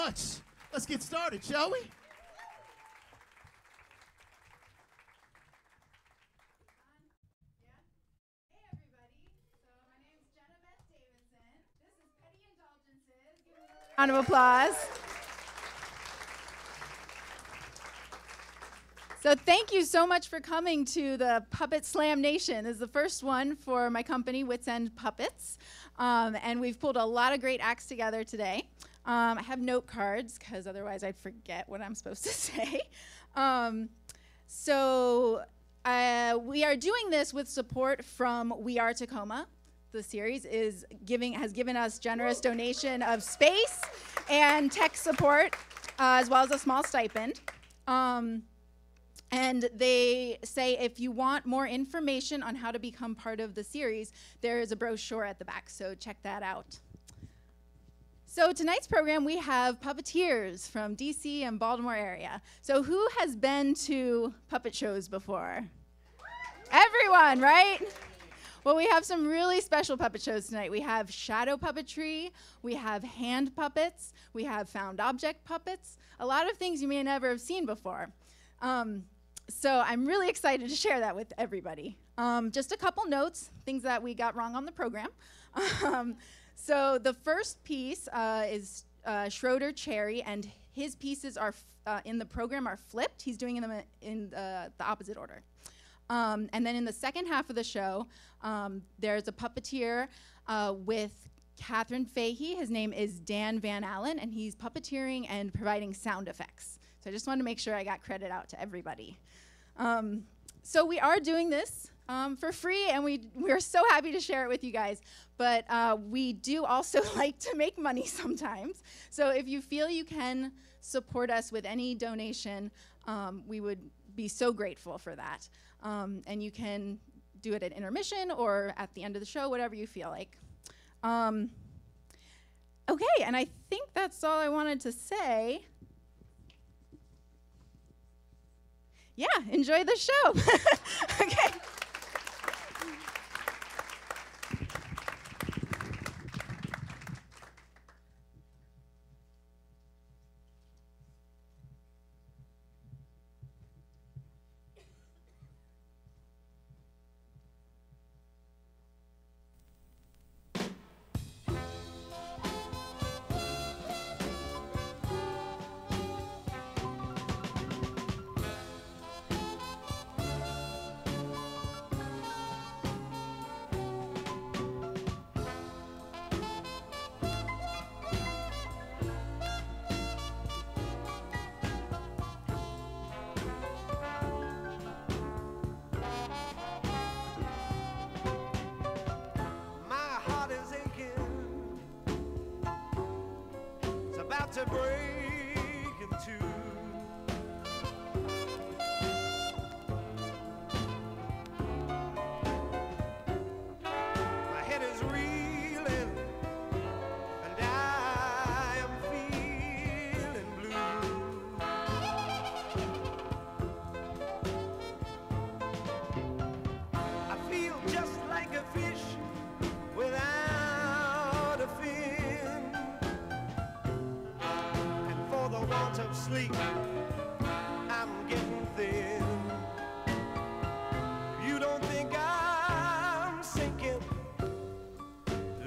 much. Let's get started, shall we? Round of applause. So thank you so much for coming to the Puppet Slam Nation. This is the first one for my company, Wits End Puppets. And we've pulled a lot of great acts together today. I have note cards, because otherwise I'd forget what I'm supposed to say. We are doing this with support from We Are Takoma. The series has given us generous donation of space and tech support, as well as a small stipend. And they say if you want more information on how to become part of the series, there is a brochure at the back, so check that out. So tonight's program, we have puppeteers from DC and Baltimore area. So who has been to puppet shows before? Everyone, right? Well, we have some really special puppet shows tonight. We have shadow puppetry, we have hand puppets, we have found object puppets, a lot of things you may never have seen before. So I'm really excited to share that with everybody. Just a couple notes, things that we got wrong on the program. So the first piece is Schroeder Cherry, and his pieces are in the program are flipped. He's doing them in the opposite order. And then in the second half of the show, there's a puppeteer with Catherine Fahey. His name is Dan Van Allen, and he's puppeteering and providing sound effects. So I just wanted to make sure I got credit out to everybody. So we are doing this for free, and we're so happy to share it with you guys. But we do also like to make money sometimes. So if you feel you can support us with any donation, we would be so grateful for that. And you can do it at intermission or at the end of the show, whatever you feel like. Okay, and I think that's all I wanted to say. Yeah, enjoy the show. Okay. To break in two. My head is reeling and I am feeling blue. I feel just like a fish without a fin. The want of sleep, I'm getting thin. You don't think I'm sinking?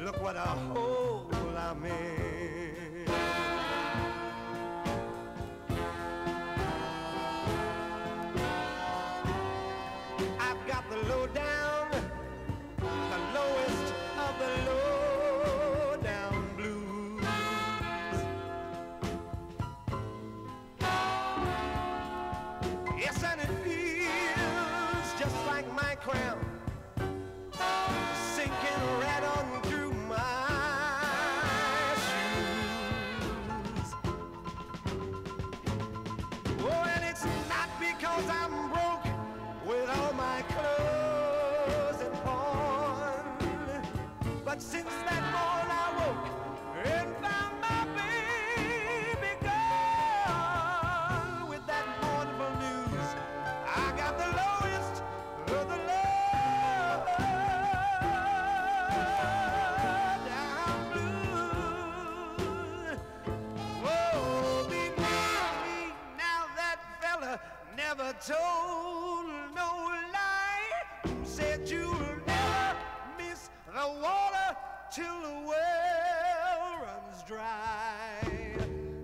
Look what a hole I'm in. I've got the low down, the lowest of the low down blues. Yes, and it feels just like my crown sinking right on through my shoes. Oh, and it's not because I'm broke with all my clothes and pawn, but since that morn I woke and found my baby gone. With that mournful news, I got the lowest of the low told no lie. Who said you'll never miss the water till the well runs dry?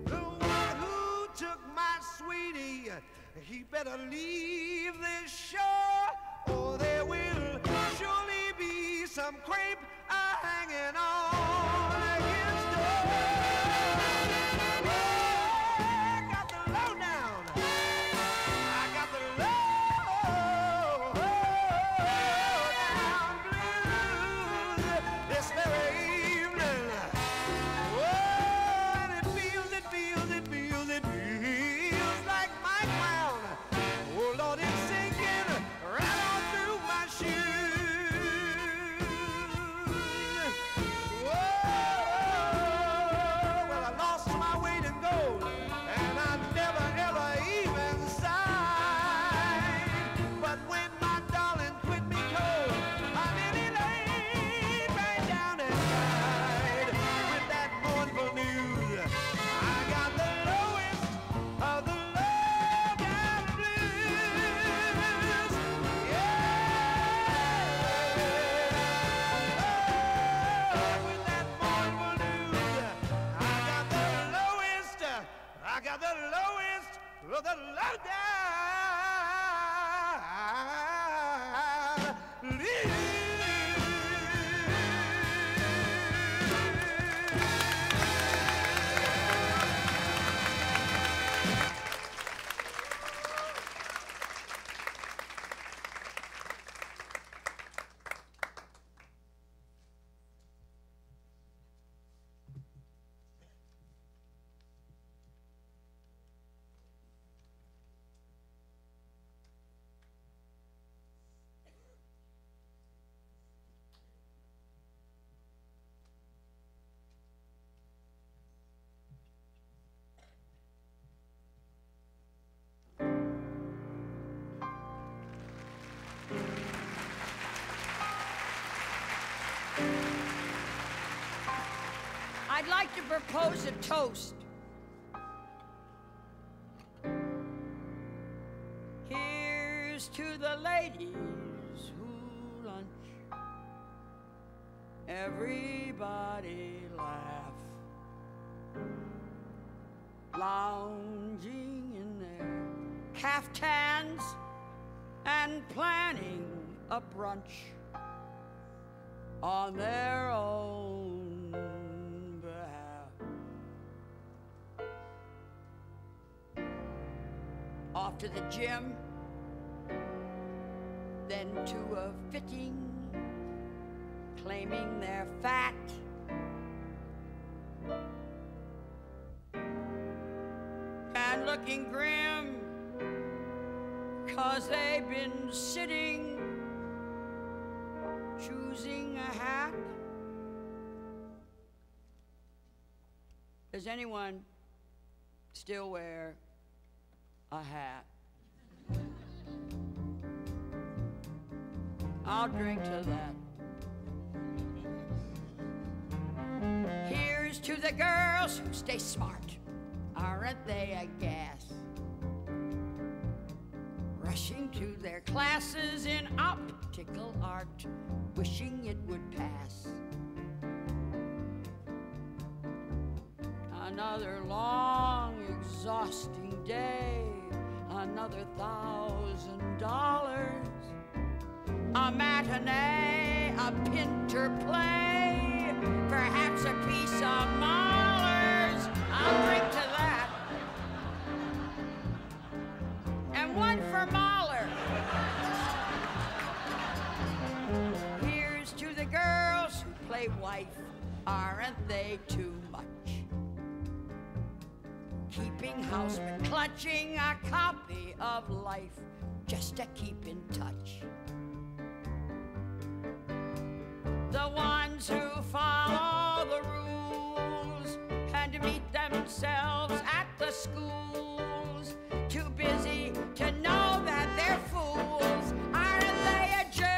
The one who took my sweetie, he better leave this shore, or there will surely be some crepe hanging on his door. I got the lowdown. I got the lowdown blues this very evening. Oh, and it feels like my crown. Oh, Lord, it's sinking right on through my shoes. Whoa, well, I lost my weight in gold, and I never, ever even sighed. But when my darling quit me cold, I nearly laid right down and died. With that mournful news, I got the lowest of the lowdown blues. Yeah. With that mournful news, I got the lowest of the lowdown blues. I'd like to propose a toast. Here's to the ladies who lunch. Everybody laugh. Lounging in their caftans and planning a brunch on their own behalf. Off to the gym, then to a fitting, claiming they're fat. And looking grim, 'cause they've been sitting, choosing a hat. Does anyone still wear a hat? I'll drink to that. Here's to the girls who stay smart. Aren't they a gas? Rushing to their classes in optical art, wishing it would pass. Another long, exhausting day, another $1,000. A matinee, a pinter play, perhaps a piece of Mahler's. I'll drink to that. And one for Mahler. Here's to the girls who play wife. Aren't they too much? Keeping house but clutching a copy of life just to keep in touch. The ones who follow the rules and meet themselves at the schools, too busy to know that they're fools. Aren't they a gem?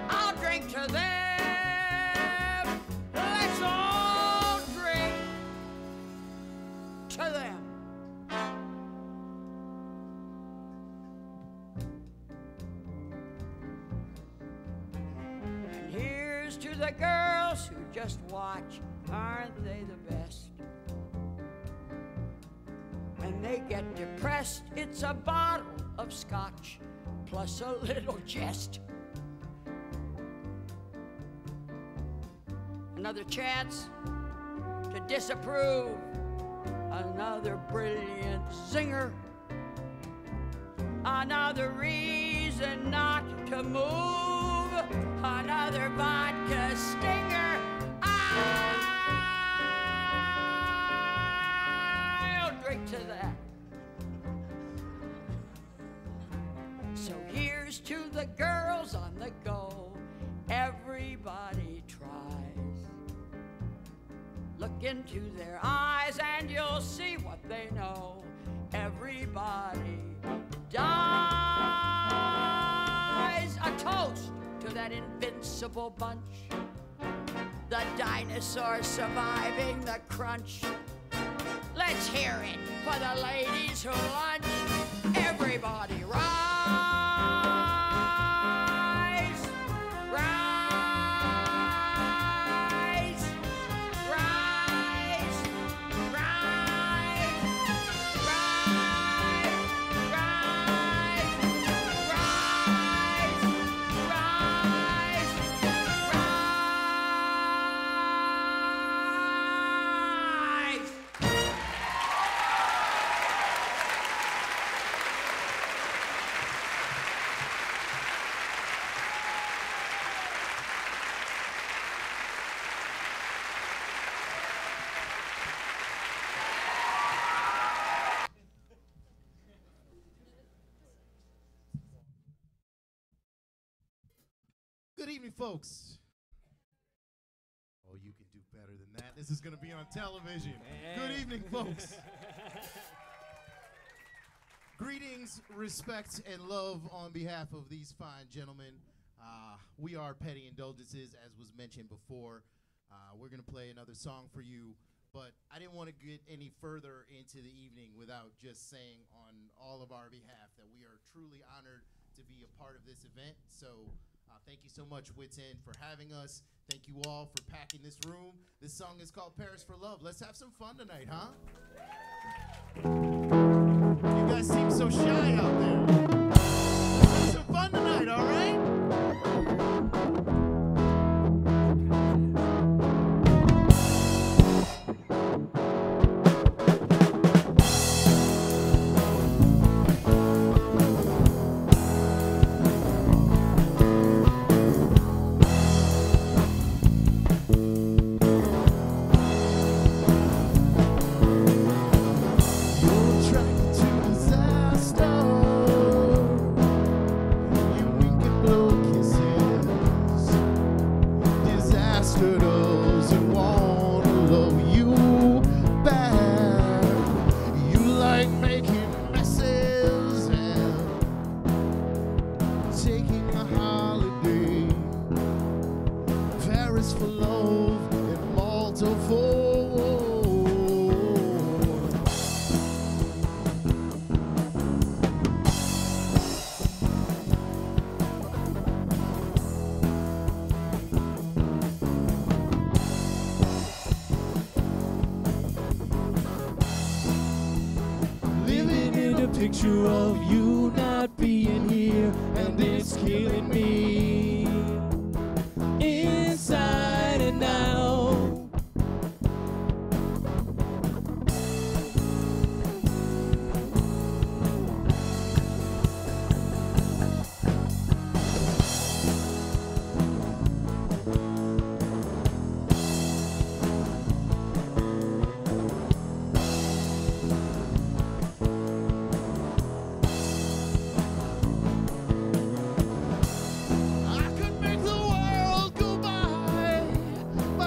I'll drink to them. Let's all drink to them. here's to the girls who just watch. Aren't they the best? When they get depressed, it's a bottle of scotch plus a little jest. Another chance to disapprove, another brilliant singer, another reason not to move, another vodka stinger. I'll drink to that. So here's to the girls on the go. Everybody tries. Look into their eyes and you'll see what they know. Everybody dies. A toast to that invincible bunch, the dinosaurs surviving the crunch. Let's hear it for the ladies who lunch. Everybody rise, rise, rise, rise, rise, rise, rise, rise, rise. Good evening, folks. Oh, you can do better than that. This is going to be on television. Good evening, folks. Greetings, respect, and love on behalf of these fine gentlemen. We are Petty Indulgences, as was mentioned before. We're going to play another song for you, but I didn't want to get any further into the evening without just saying on all of our behalf that we are truly honored to be a part of this event. So thank you so much, Wits End, for having us. Thank you all for packing this room. This song is called Paris for Love. Let's have some fun tonight, huh? You guys seem so shy out there. Let's have some fun tonight, all right? Picture of you not being here, and it's killing me inside and out.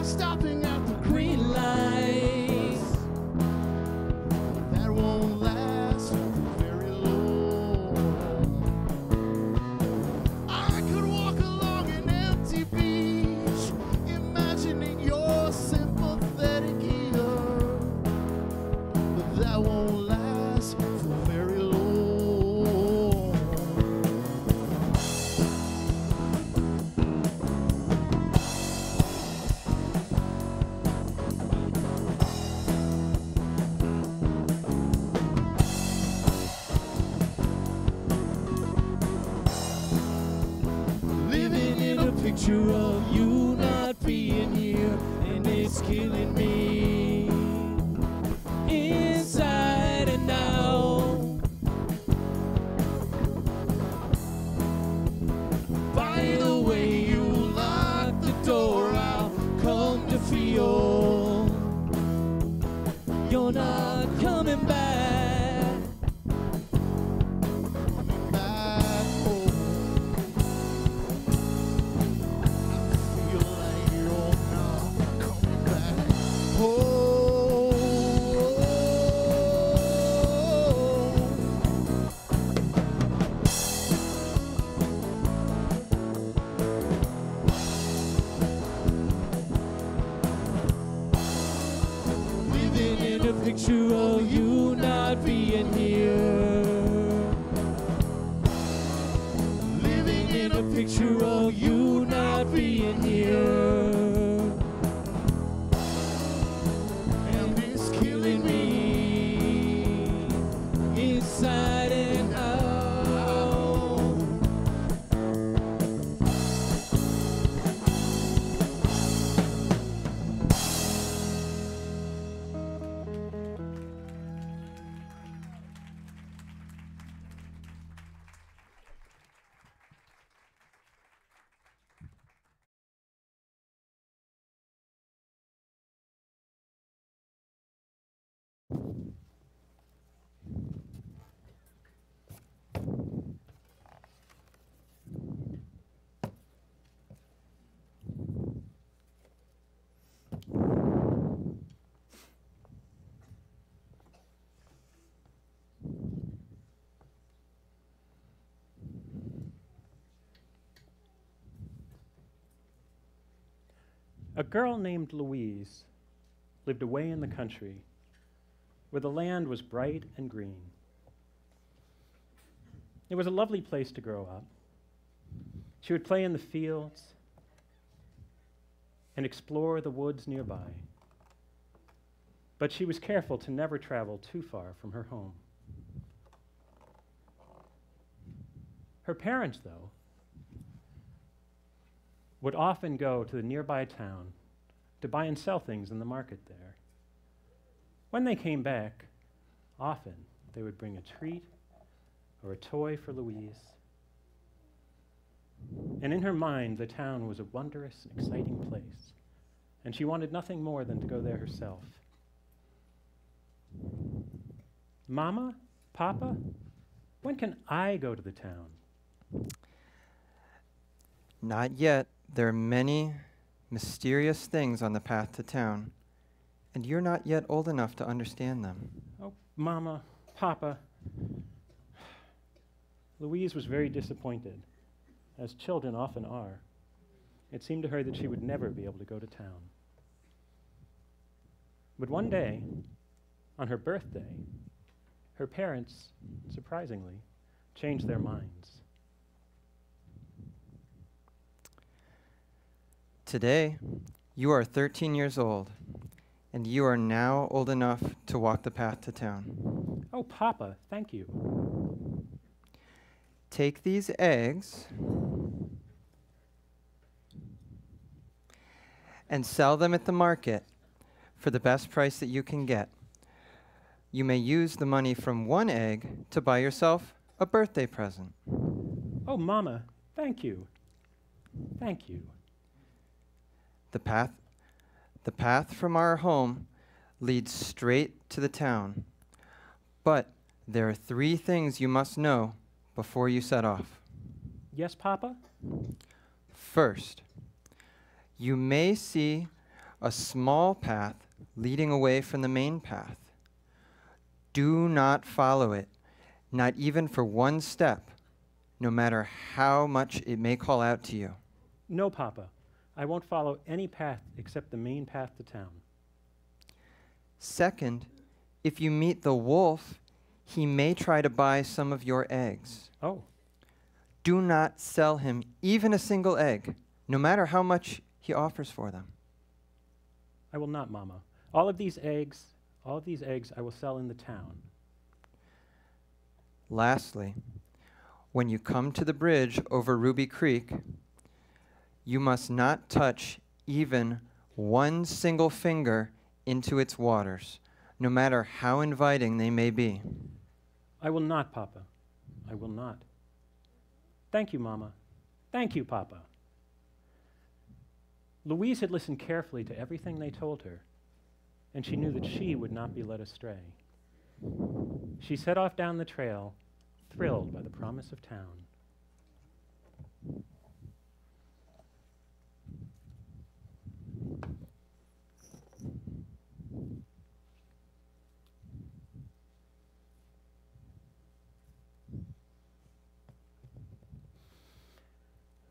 Stopping at the green lights, that won't last very long. I could walk along an empty beach, imagining your sympathetic ear, but that won't last for very long. picture of you not being here, and it's killing me inside and out. By the way you lock the door, I'll come to feel you're not coming back. Coming back home. I feel like you're not coming back home. Living in a picture of you not being here. Living in a picture of you not being here. And it's killing me inside and out. A girl named Louise lived away in the country where the land was bright and green. It was a lovely place to grow up. She would play in the fields and explore the woods nearby. But she was careful to never travel too far from her home. Her parents, though, would often go to the nearby town to buy and sell things in the market there. When they came back, often they would bring a treat or a toy for Louise. And in her mind, the town was a wondrous, exciting place, and she wanted nothing more than to go there herself. Mama, Papa, when can I go to the town? Not yet. There are many mysterious things on the path to town, and you're not yet old enough to understand them. Oh, Mama, Papa. Louise was very disappointed, as children often are. It seemed to her that she would never be able to go to town. But one day, on her birthday, her parents, surprisingly, changed their minds. Today, you are 13 years old, and you are now old enough to walk the path to town. Oh, Papa, thank you. Take these eggs and sell them at the market for the best price that you can get. You may use the money from one egg to buy yourself a birthday present. Oh, Mama, thank you. Thank you. The path from our home leads straight to the town. But there are 3 things you must know before you set off. Yes, Papa? First, you may see a small path leading away from the main path. Do not follow it, not even for one step, no matter how much it may call out to you. No, Papa. I won't follow any path except the main path to town. Second, if you meet the wolf, he may try to buy some of your eggs. Oh, Do not sell him even a single egg, no matter how much he offers for them. I will not, Mama. All of these eggs I will sell in the town. Lastly, when you come to the bridge over Ruby Creek, you must not touch even one single finger into its waters, no matter how inviting they may be. I will not, Papa. I will not. Thank you, Mama. Thank you, Papa. Louise had listened carefully to everything they told her, and she knew that she would not be led astray. She set off down the trail, thrilled by the promise of town.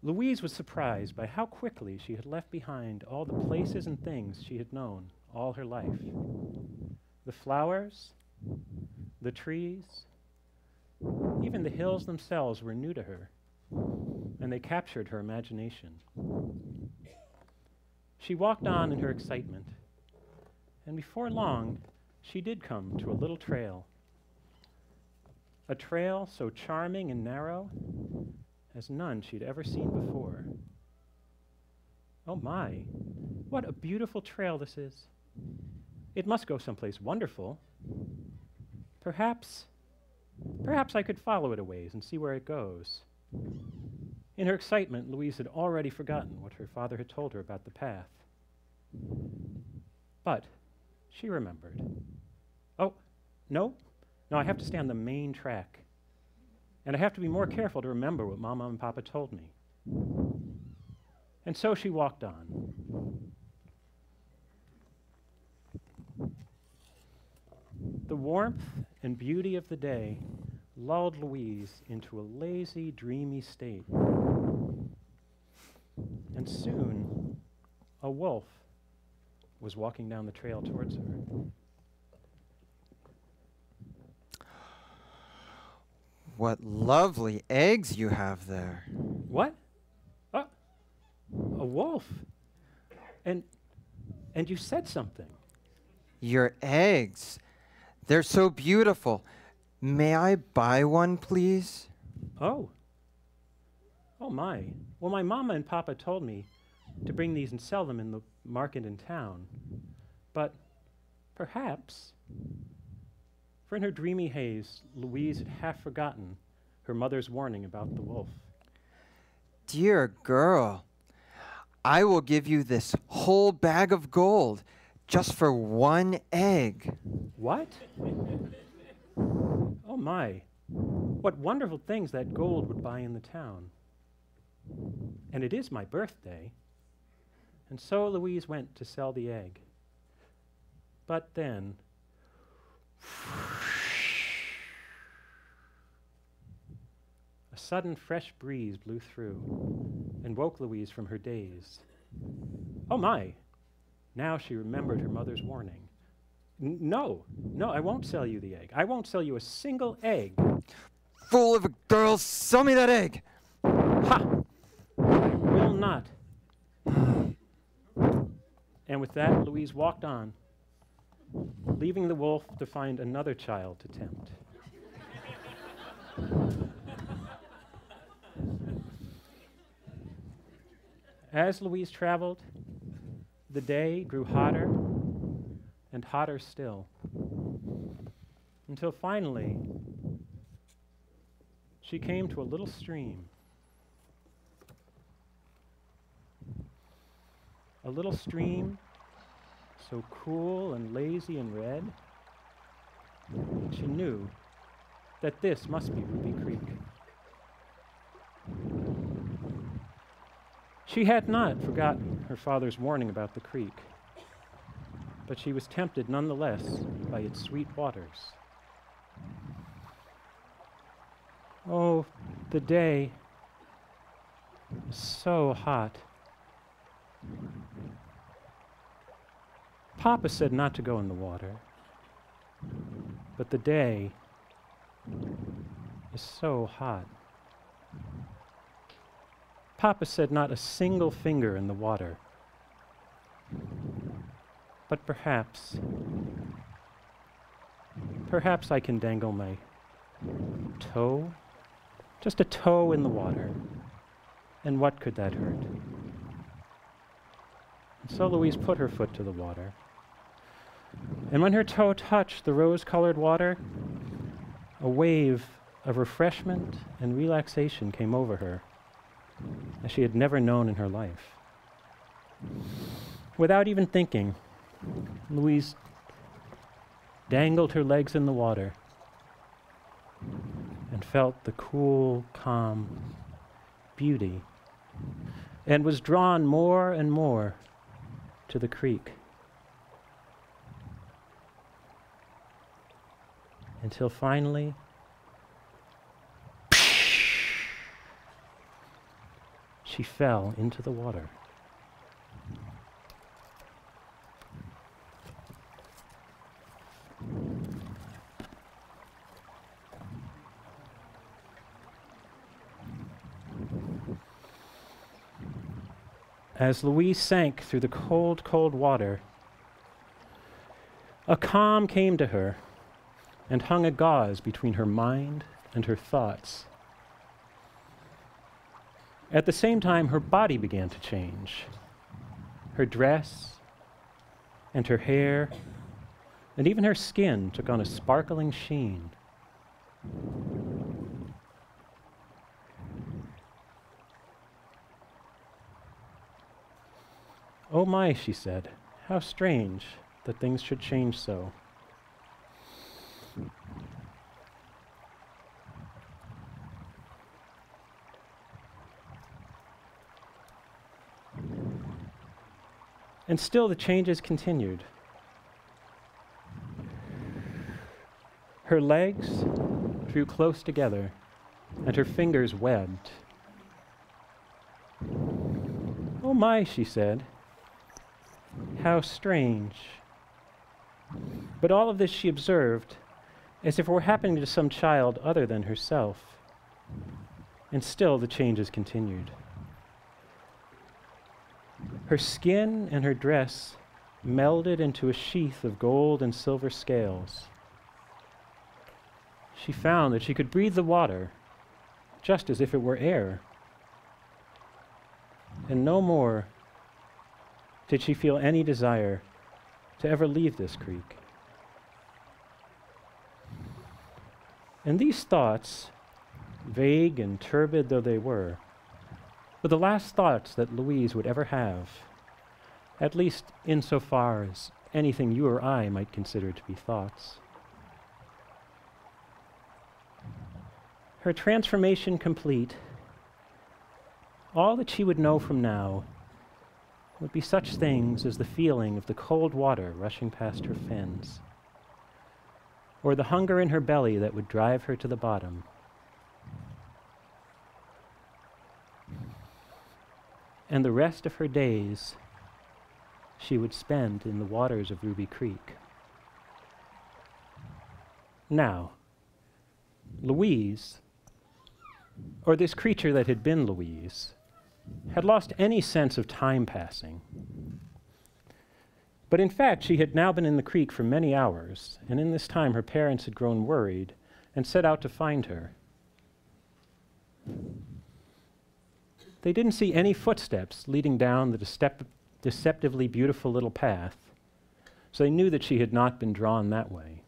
Louise was surprised by how quickly she had left behind all the places and things she had known all her life. The flowers, the trees, even the hills themselves were new to her, and they captured her imagination. She walked on in her excitement, and before long, she did come to a little trail. A trail so charming and narrow as none she'd ever seen before. Oh my, what a beautiful trail this is. It must go someplace wonderful. Perhaps I could follow it a ways and see where it goes. In her excitement, Louise had already forgotten what her father had told her about the path. But she remembered. Oh, no, I have to stay on the main track. And I have to be more careful to remember what Mama and Papa told me. And so she walked on. The warmth and beauty of the day lulled Louise into a lazy, dreamy state. And soon, a wolf was walking down the trail towards her. What lovely eggs you have there. What? A wolf? And you said something. Your eggs. They're so beautiful. May I buy one, please? Oh. Oh, my. Well, my Mama and Papa told me to bring these and sell them in the market in town. But perhaps, for in her dreamy haze, Louise had half forgotten her mother's warning about the wolf. Dear girl, I will give you this whole bag of gold just for one egg. What? Oh, my. What wonderful things that gold would buy in the town. And it is my birthday. And so Louise went to sell the egg. But then, a sudden fresh breeze blew through and woke Louise from her daze. Oh my! Now she remembered her mother's warning. No, I won't sell you the egg. I won't sell you a single egg. Fool of a girl, sell me that egg! Ha! Will not. And with that, Louise walked on, leaving the wolf to find another child to tempt. As Louise traveled, the day grew hotter and hotter still, until finally she came to a little stream. A little stream so cool and lazy and red, she knew that this must be Ruby Creek. She had not forgotten her father's warning about the creek, but she was tempted nonetheless by its sweet waters. Oh, the day was so hot. Papa said not to go in the water, but the day is so hot. Papa said not a single finger in the water, but perhaps I can dangle my toe, just a toe in the water, and what could that hurt? So Louise put her foot to the water. And when her toe touched the rose-colored water, a wave of refreshment and relaxation came over her, as she had never known in her life. Without even thinking, Louise dangled her legs in the water and felt the cool, calm beauty, and was drawn more and more to the creek, until finally she fell into the water. As Louise sank through the cold, cold water, a calm came to her and hung a gauze between her mind and her thoughts. At the same time, her body began to change. Her dress and her hair and even her skin took on a sparkling sheen. "Oh my," she said, "how strange that things should change so." And still the changes continued. Her legs drew close together and her fingers webbed. "Oh my," she said, "how strange." But all of this she observed as if it were happening to some child other than herself. And still the changes continued. Her skin and her dress melded into a sheath of gold and silver scales. She found that she could breathe the water just as if it were air. And no more did she feel any desire to ever leave this creek. And these thoughts, vague and turbid though they were the last thoughts that Louise would ever have, at least insofar as anything you or I might consider to be thoughts. Her transformation complete, all that she would know from now would be such things as the feeling of the cold water rushing past her fins, or the hunger in her belly that would drive her to the bottom. And the rest of her days she would spend in the waters of Ruby Creek. Now, Louise, or this creature that had been Louise, had lost any sense of time passing. But in fact, she had now been in the creek for many hours, and in this time her parents had grown worried and set out to find her. They didn't see any footsteps leading down the deceptively beautiful little path, so they knew that she had not been drawn that way.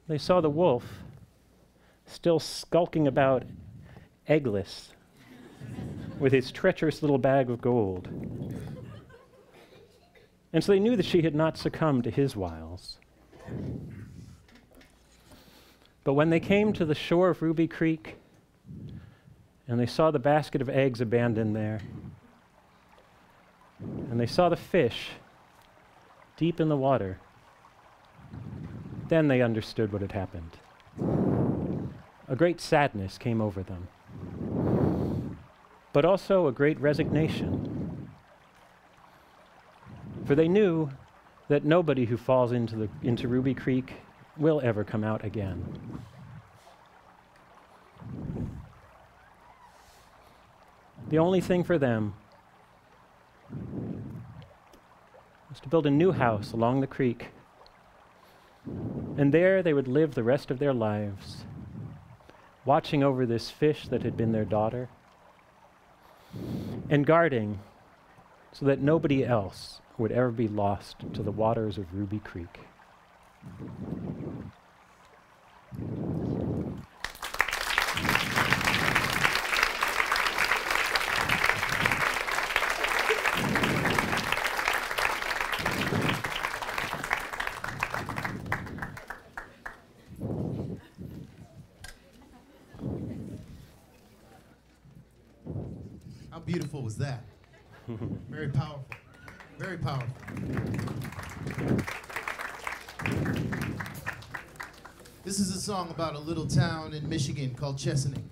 They saw the wolf still skulking about eggless with his treacherous little bag of gold. And so they knew that she had not succumbed to his wiles. But when they came to the shore of Ruby Creek and they saw the basket of eggs abandoned there, and they saw the fish deep in the water, then they understood what had happened. A great sadness came over them, but also a great resignation. For they knew that nobody who falls into Ruby Creek will ever come out again. The only thing for them was to build a new house along the creek, and there they would live the rest of their lives, watching over this fish that had been their daughter, and guarding so that nobody else would ever be lost to the waters of Ruby Creek. How beautiful was that? Very powerful. Very powerful. This is a song about a little town in Michigan called Chesaning.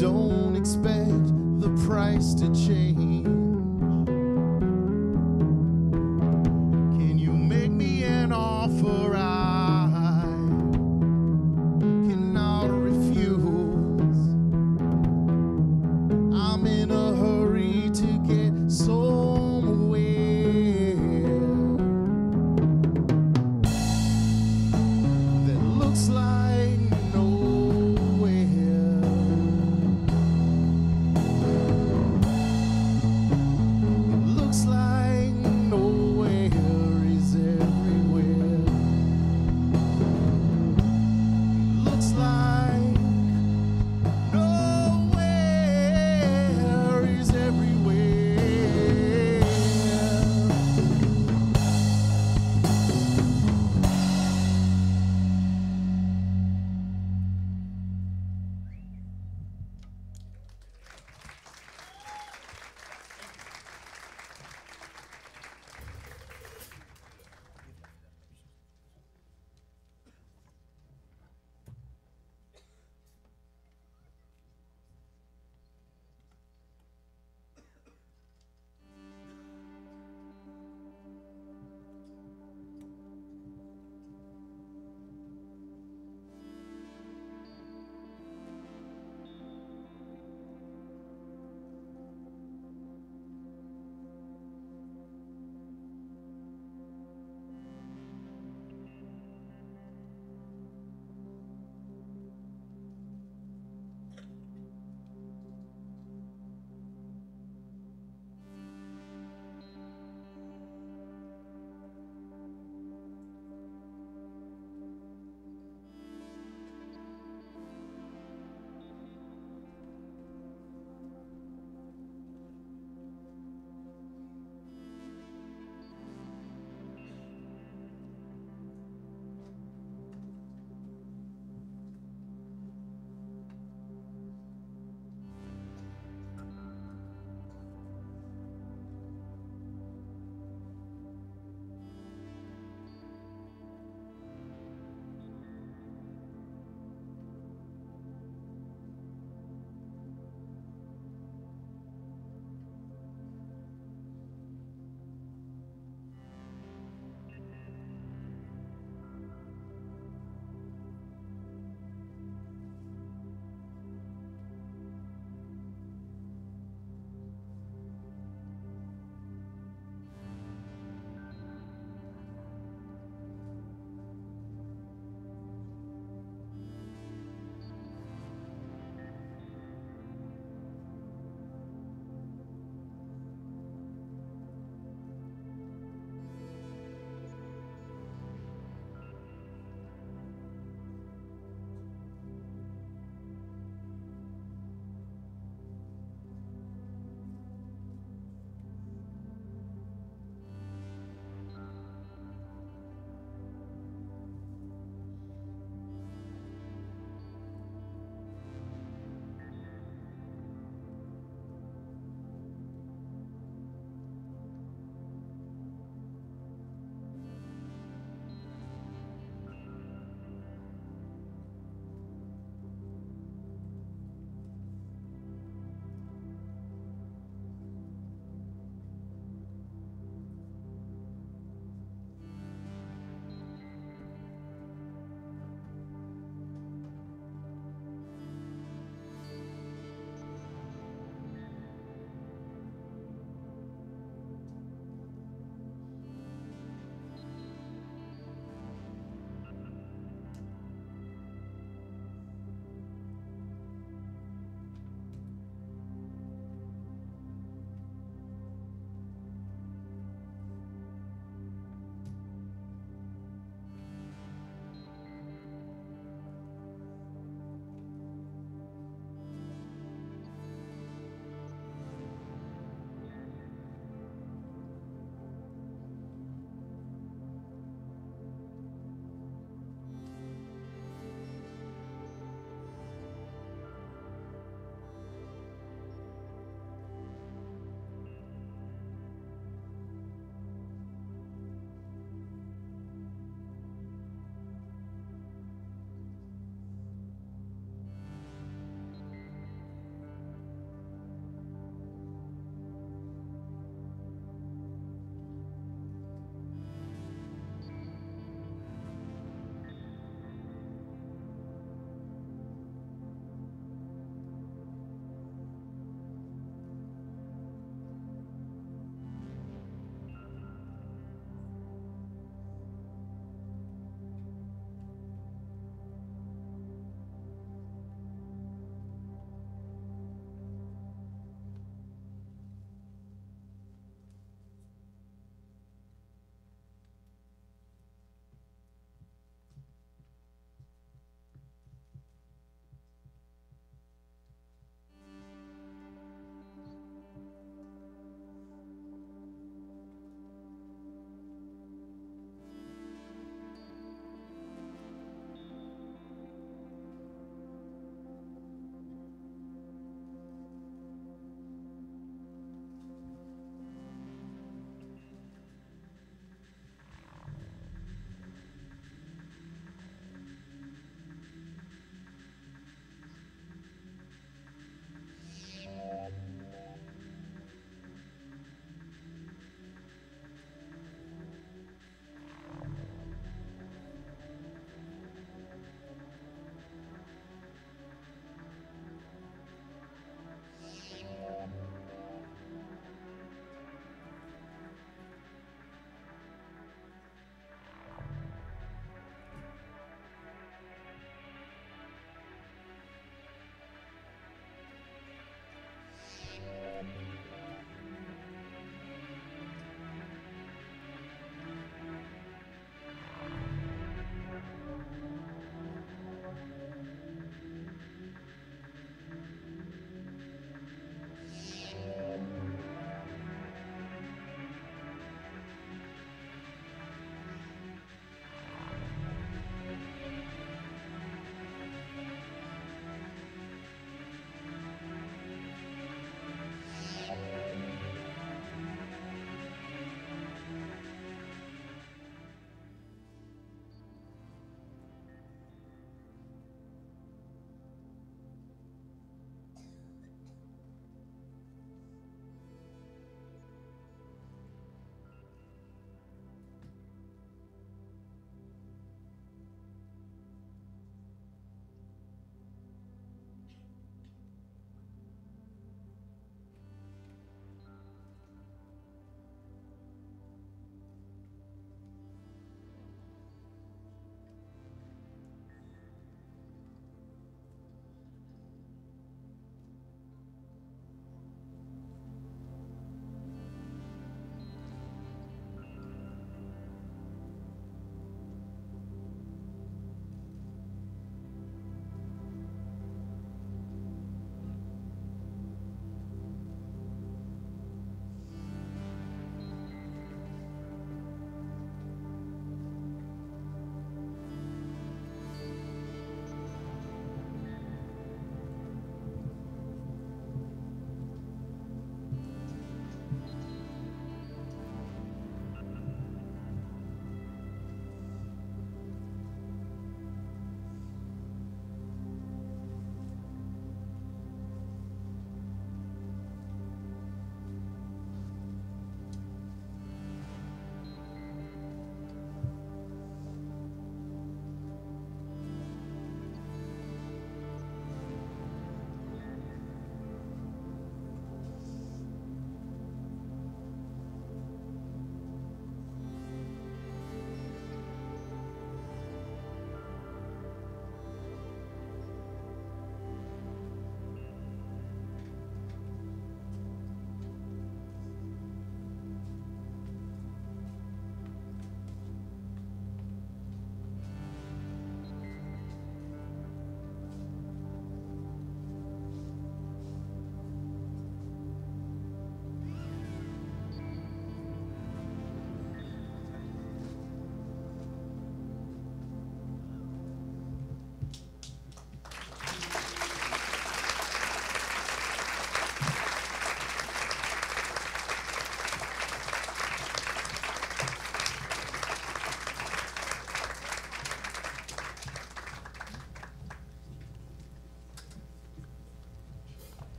Don't expect the price to change.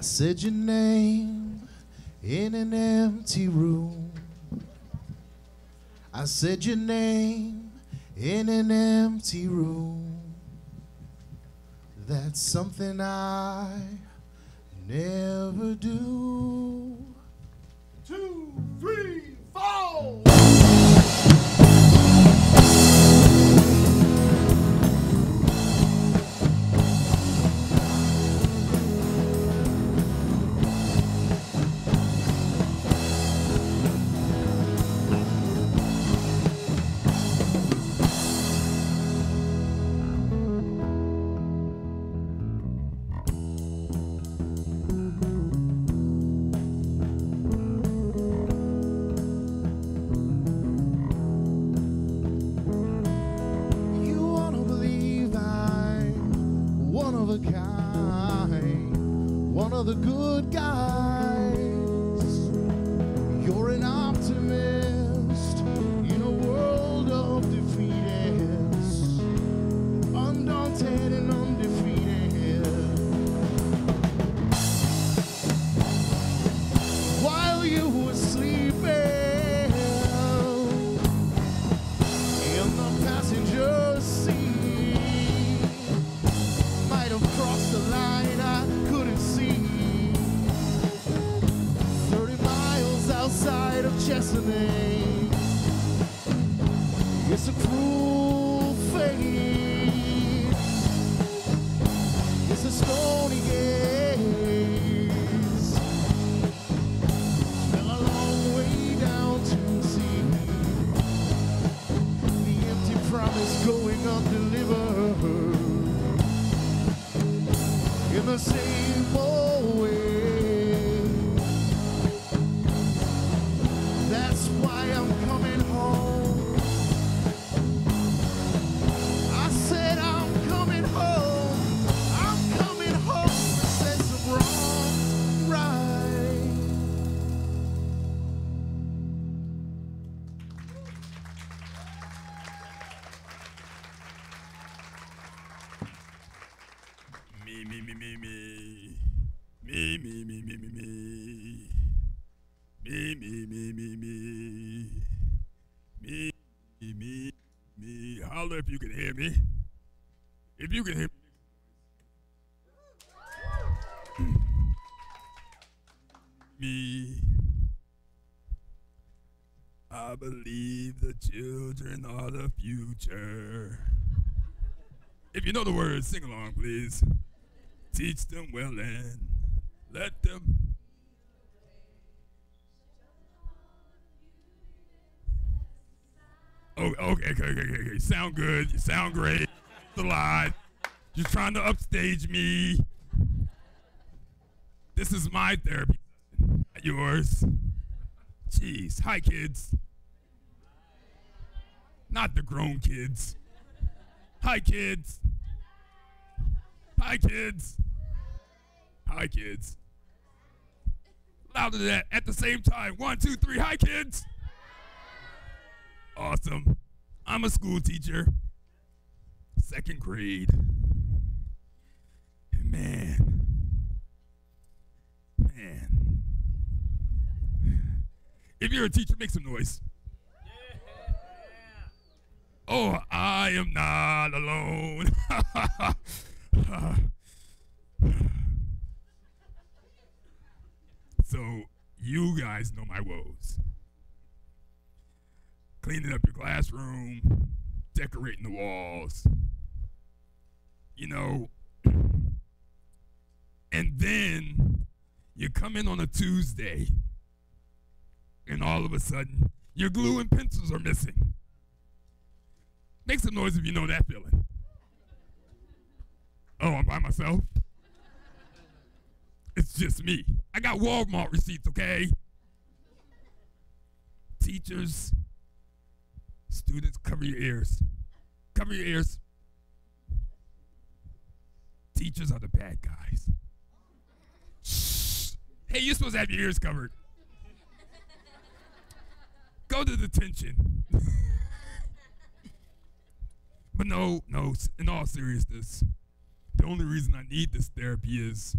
said your name in an empty room. I said your name in an empty room. That's something I never do. 2, 3, 4. The good guys. You're an optimist in a world of defeatists, undaunted and undefeated. While you were sleeping in the passenger seat, might have crossed the line I couldn't see. Outside of Chesapeake, it's a cruel fate. It's a stony gaze. Fell a long way down to the sea. The empty promise going undelivered in the same old way. That's why I'm coming home. I said I'm coming home. I'm coming home to set some wrong right. Me, me, me, me, me. Me, me, me, me, me, me. Me, me, me, me, me. Me, me, me, me. Holler if you can hear me. If you can hear me. I believe the children are the future. If you know the words, sing along, please. Teach them well and let them. Oh, okay. Sound good. You sound great. The lie. You're trying to upstage me. This is my therapy, not yours. Jeez. Hi, kids. Not the grown kids. Hi, kids. Hi, kids. Hi, kids. Louder than that at the same time. 1, 2, 3. Hi, kids. Awesome. I'm a school teacher. 2nd grade. And man. If you're a teacher, make some noise. Oh, I am not alone. So, you guys know my woes. Cleaning up your classroom, decorating the walls. You know, and then you come in on a Tuesday, and all of a sudden, your glue and pencils are missing. Make some noise if you know that feeling. Oh, I'm by myself? It's just me. I got Walmart receipts, okay? Teachers, students, cover your ears. Cover your ears. Teachers are the bad guys. Shh. Hey, you're supposed to have your ears covered. Go to detention. But no, in all seriousness, the only reason I need this therapy is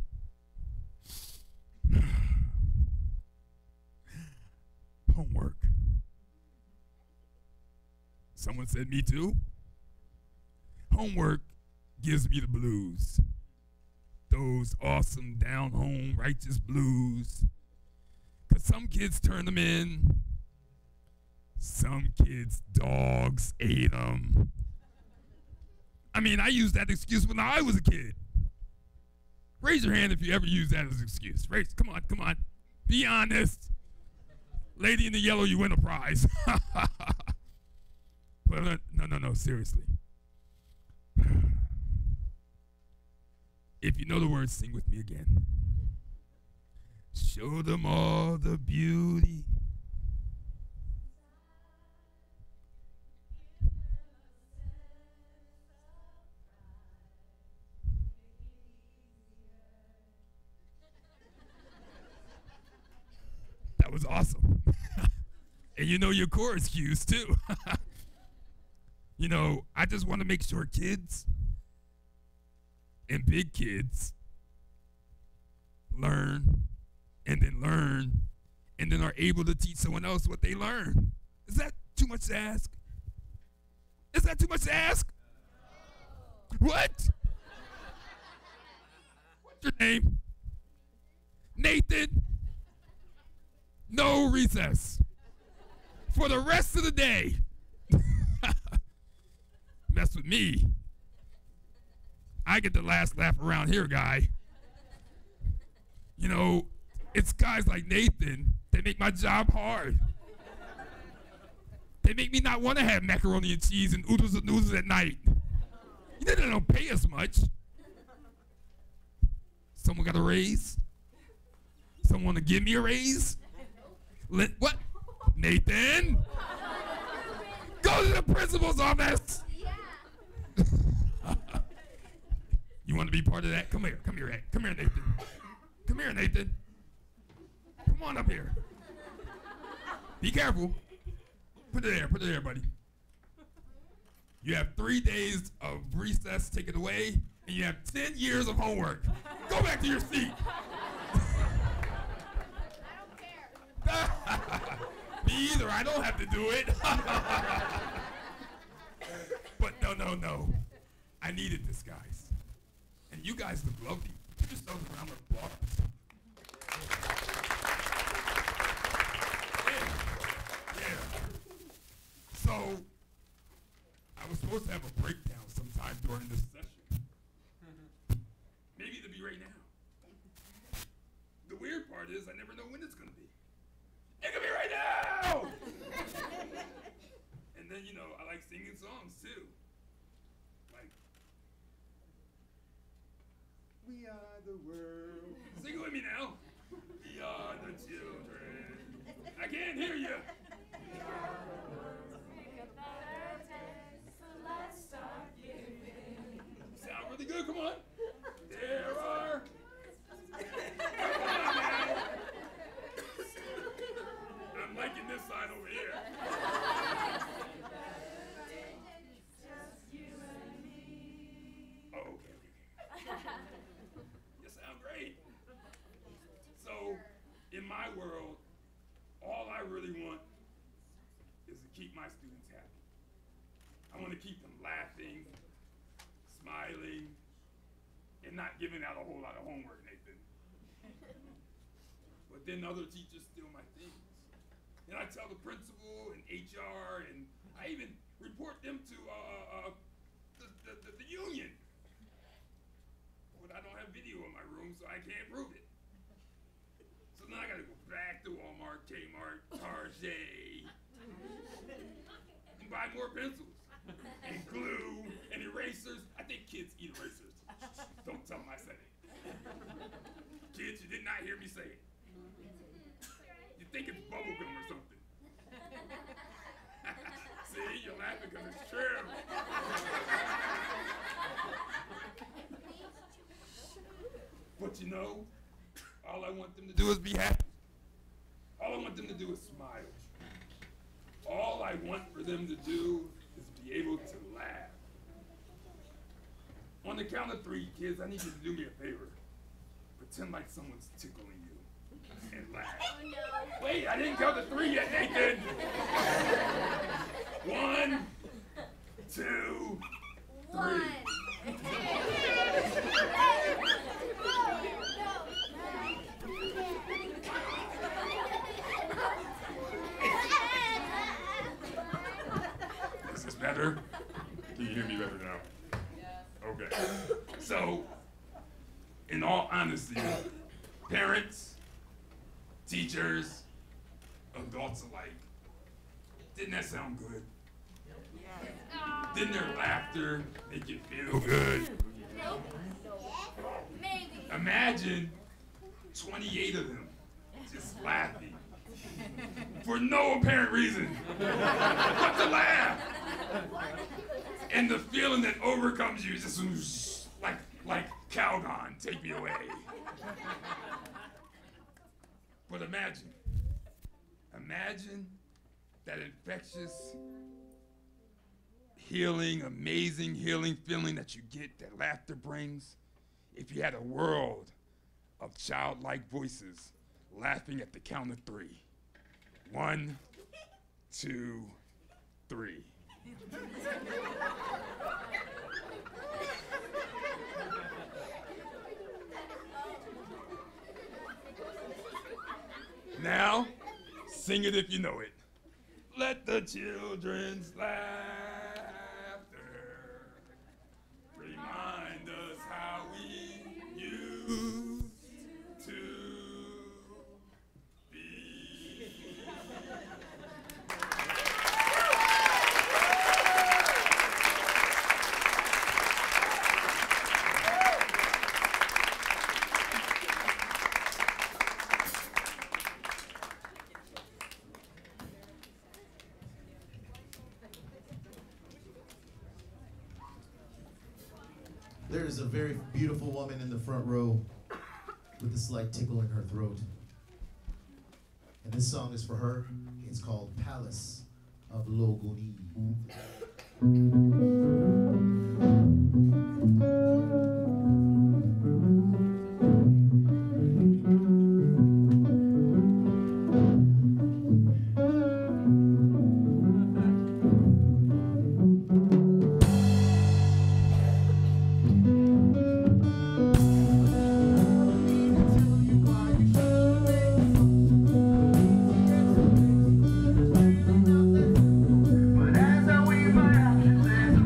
Someone said me too. Homework gives me the blues. Those awesome down home righteous blues. 'Cause some kids turn them in. Some kids' dogs ate them. I mean, I used that excuse when I was a kid. Raise your hand if you ever used that as an excuse. Raise, come on, come on. Be honest. Lady in the yellow, you win a prize. But no, seriously. If you know the words, sing with me again. Show them all the beauty. That was awesome. And you know your chorus cues too. You know, I just want to make sure kids and big kids learn and then are able to teach someone else what they learn. Is that too much to ask? Is that too much to ask? What? What's your name? Nathan? No recess. For the rest of the day. Mess with me. I get the last laugh around here, guy. You know, it's guys like Nathan that make my job hard. They make me not want to have macaroni and cheese and oodles and noodles at night. You know they don't pay us much. Someone got a raise? Someone want to give me a raise? What? Nathan? Go to the principal's office. You want to be part of that? Come here, Nathan. Come here, Nathan. Come on up here. Be careful. Put it there, buddy. You have 3 days of recess taken away, and you have 10 years of homework. Go back to your seat. I don't care. Me either, I don't have to do it. But no. I needed this, guys. And you guys look lovely. Put yourselves around the block. Yeah. So, I was supposed to have a breakdown sometime during this session. Maybe it'll be right now. The weird part is I never know when it's going to be. It could be right now! And then, you know, I like singing songs too. Like, we are the world. Sing it with me now. We are the children. I can't hear you. We are the world. Make a better day, so let's start giving. Sound really good, come on. There are. Come on now. I'm liking this side over here. Oh, okay. You sound great. So, in my world, all I really want is to keep my students happy. I want to keep them laughing, smiling, and not giving out a whole lot of homework, Nathan. But then other teachers steal my things. And I tell the principal and HR, and I even report them to the union. But I don't have video in my room, so I can't prove it. So now I gotta go back to Walmart, Kmart, Target, and buy more pencils, and glue, and erasers. I think kids eat erasers. Don't tell them I said it. Kids, you did not hear me say it. You think it's bubblegum or something. See, you're laughing because it's true. But you know, all I want them to do is be happy. All I want them to do is smile. All I want for them to do is be able to laugh. On the count of 3, kids, I need you to do me a favor. Pretend like someone's tickling you and laugh. Oh, no. Wait, I didn't count to 3 yet, Nathan. 1, 2, 3. Is this better? Can you hear me better now? Okay. So, in all honesty, parents, teachers, adults alike, didn't that sound good? Didn't their laughter make you feel good? Imagine 28 of them just laughing for no apparent reason but to laugh. And the feeling that overcomes you is just like Calgon, take me away. But imagine that infectious, healing, amazing healing feeling that you get, that laughter brings, if you had a world of childlike voices laughing at the count of 3. 1, 2, 3. Now, sing it if you know it. Let the children's laughter remind us how we used to be. There is a very beautiful woman in the front row with a slight tickle in her throat. And this song is for her. It's called Palace of Logoni. But as I weigh my options, there's a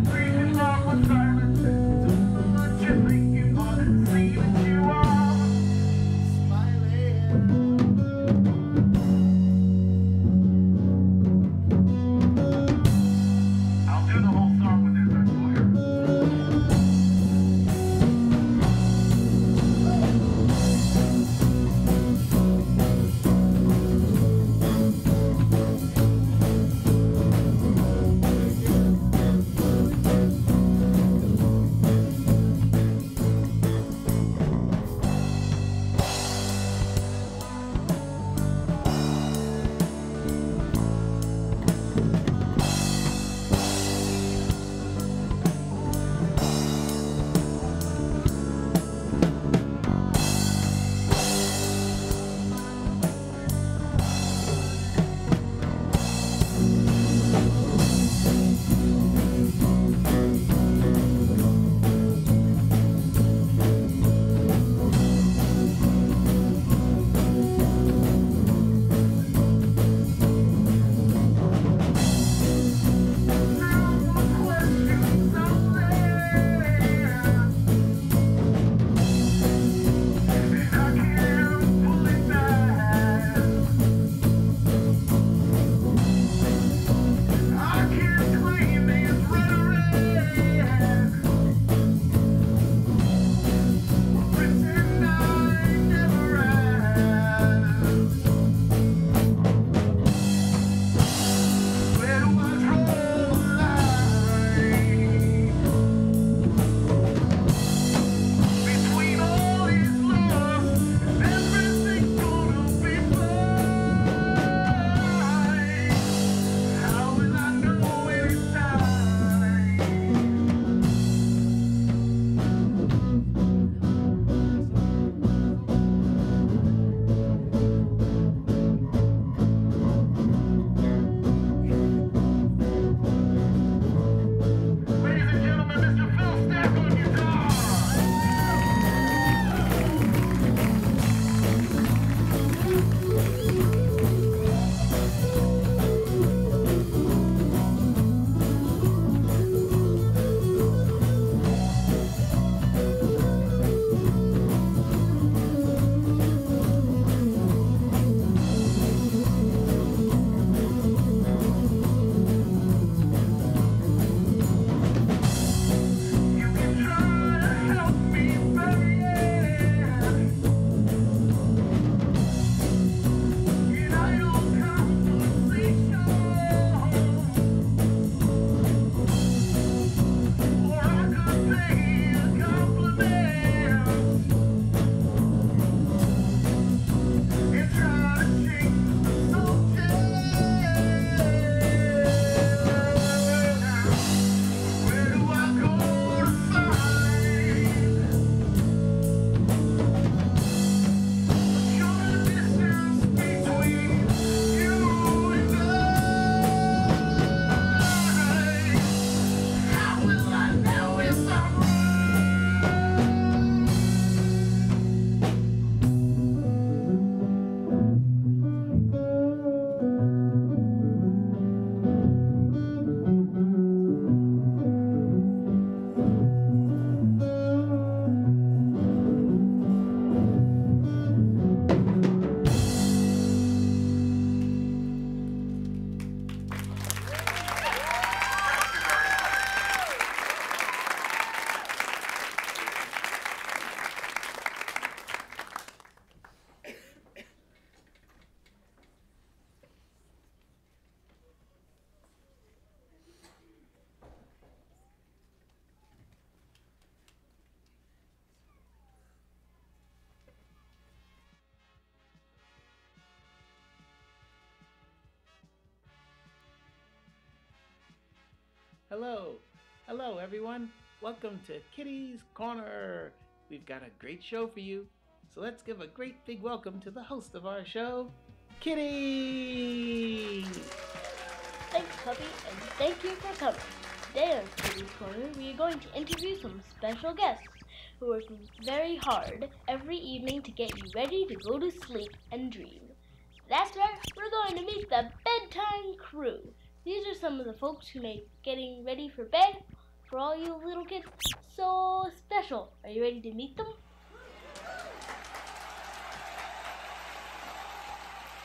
Hello. Hello, everyone. Welcome to Kitty's Corner. We've got a great show for you. So let's give a great big welcome to the host of our show, Kitty! Thanks, Puppy, and thank you for coming. Today on Kitty's Corner, we are going to interview some special guests who work very hard every evening to get you ready to go to sleep and dream. That's right, we're going to meet the bedtime crew. These are some of the folks who make getting ready for bed for all you little kids so special. Are you ready to meet them?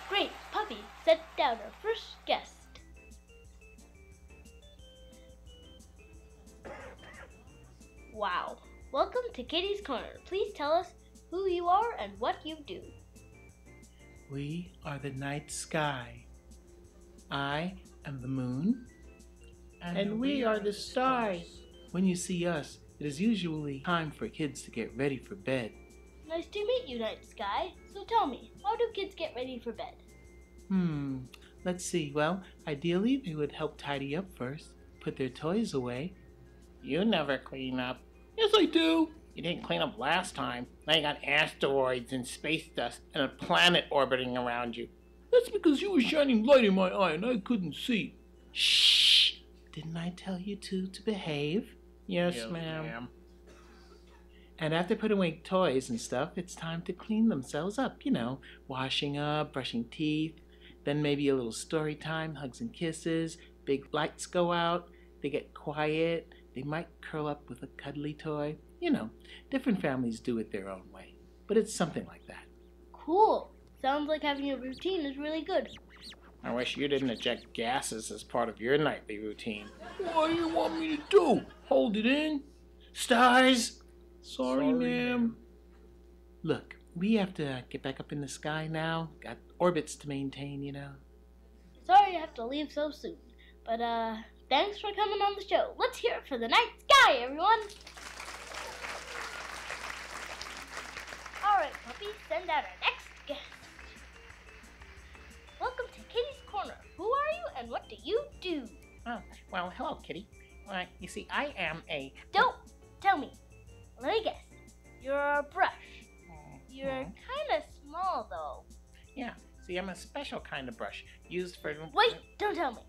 Great, Puppy, set down our first guest. Wow. Welcome to Kitty's Corner. Please tell us who you are and what you do. We are the night sky. I am the moon, and we are the stars. When you see us, it is usually time for kids to get ready for bed. Nice to meet you, Night Sky. So tell me, how do kids get ready for bed? Let's see. Well, ideally, they would help tidy up first, put their toys away. You never clean up. Yes, I do. You didn't clean up last time. Now you got asteroids and space dust and a planet orbiting around you. That's because you were shining light in my eye and I couldn't see. Shh! Didn't I tell you to behave? Yes, ma'am. And after putting away toys and stuff, it's time to clean themselves up. You know, washing up, brushing teeth, then maybe a little story time, hugs and kisses, big lights go out, they get quiet, they might curl up with a cuddly toy. You know, different families do it their own way, but it's something like that. Cool. Sounds like having a routine is really good. I wish you didn't eject gases as part of your nightly routine. What do you want me to do? Hold it in? Stars? Sorry, ma'am. Look, we have to get back up in the sky now. Got orbits to maintain, you know. Sorry you have to leave so soon, but thanks for coming on the show. Let's hear it for the night sky, everyone. All right, Puppy, send out our next guest. Welcome to Kitty's Corner. Who are you and what do you do? Oh, well, hello, Kitty. You see, I am a... Don't tell me. Let me guess. You're a brush. You're kind of small, though. Yeah, see, I'm a special kind of brush used for... Wait, don't tell me.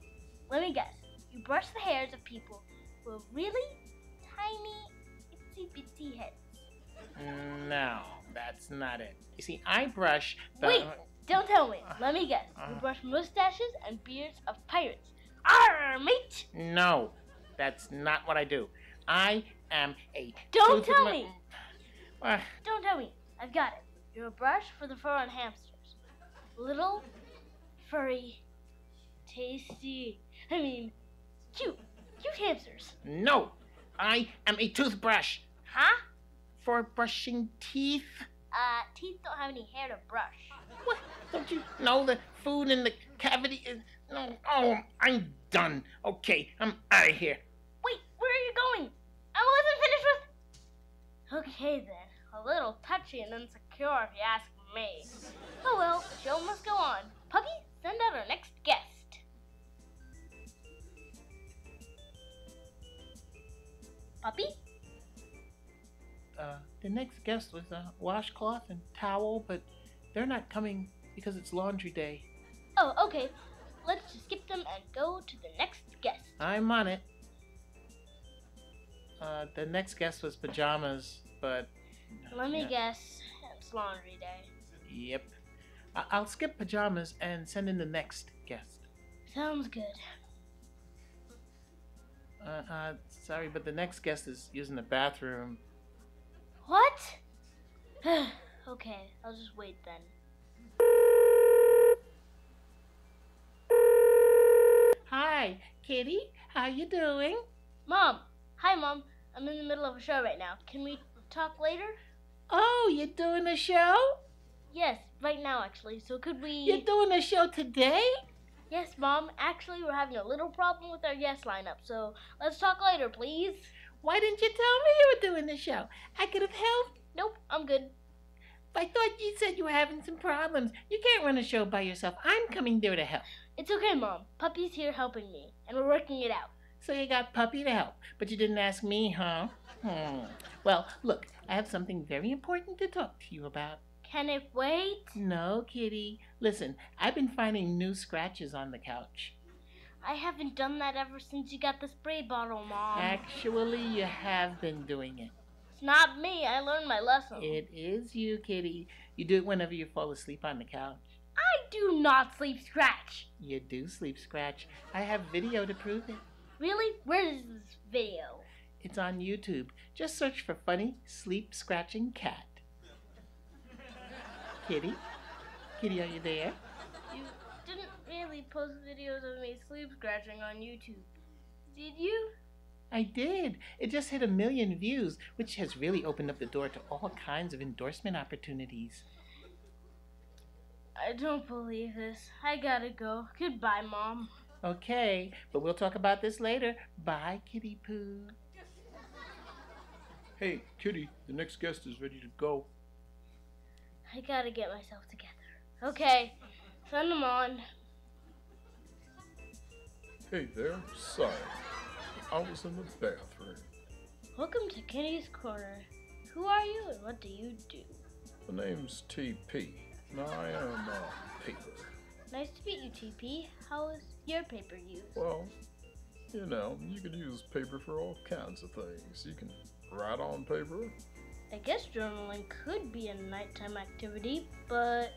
Let me guess. You brush the hairs of people with really tiny, itsy-bitsy heads. No, that's not it. You see, I brush the... Wait, don't tell me. Let me guess. You brush mustaches and beards of pirates. Arr, mate! No, that's not what I do. I am a... Don't tell me! Uh, Don't tell me. I've got it. You're a brush for the fur on hamsters. Little, furry, tasty, cute hamsters. No, I am a toothbrush. Huh? For brushing teeth. Teeth don't have any hair to brush. What? Don't you know the food in the cavity is... No, oh, I'm done. Okay, I'm out of here. Wait, where are you going? I wasn't finished with... Okay then, a little touchy and insecure if you ask me. Oh well, the show must go on. Puppy, send out our next guest. Puppy? The next guest was a washcloth and towel, but they're not coming because it's laundry day. Oh, okay. Let's just skip them and go to the next guest. I'm on it. The next guest was pajamas, but... Let me guess. It's laundry day. Yep. I'll skip pajamas and send in the next guest. Sounds good. Sorry, but the next guest is using the bathroom. What? Okay, I'll just wait then. Hi, Kitty. How you doing? Mom! Hi, Mom. I'm in the middle of a show right now. Can we talk later? Oh, you're doing a show? Yes, right now, actually. So could we... You're doing a show today? Yes, Mom. Actually, we're having a little problem with our guest lineup, so let's talk later, please. Why didn't you tell me you were doing the show? I could have helped. Nope, I'm good. I thought you said you were having some problems. You can't run a show by yourself. I'm coming there to help. It's okay, Mom. Puppy's here helping me, and we're working it out. So you got Puppy to help, but you didn't ask me, huh? Well, look, I have something very important to talk to you about. Can it wait? No, kitty. Listen, I've been finding new scratches on the couch. I haven't done that ever since you got the spray bottle, Mom. Actually, you have been doing it. It's not me. I learned my lesson. It is you, kitty. You do it whenever you fall asleep on the couch. I do not sleep scratch. You do sleep scratch. I have video to prove it. Really? Where is this video? It's on YouTube. Just search for funny sleep scratching cat. Kitty? Kitty, are you there? You didn't really post videos of me sleep scratching on YouTube, did you? I did. It just hit 1 million views, which has really opened up the door to all kinds of endorsement opportunities. I don't believe this. I gotta go. Goodbye, Mom. Okay, but we'll talk about this later. Bye, Kitty Poo. Hey, Kitty, the next guest is ready to go. I gotta get myself together. Okay, send them on. Hey there, sorry. I was in the bathroom. Welcome to Kitty's Corner. Who are you and what do you do? The name's TP. Now I am paper. Nice to meet you, TP. How is your paper used? Well, you know, you can use paper for all kinds of things. You can write on paper. I guess journaling could be a nighttime activity, but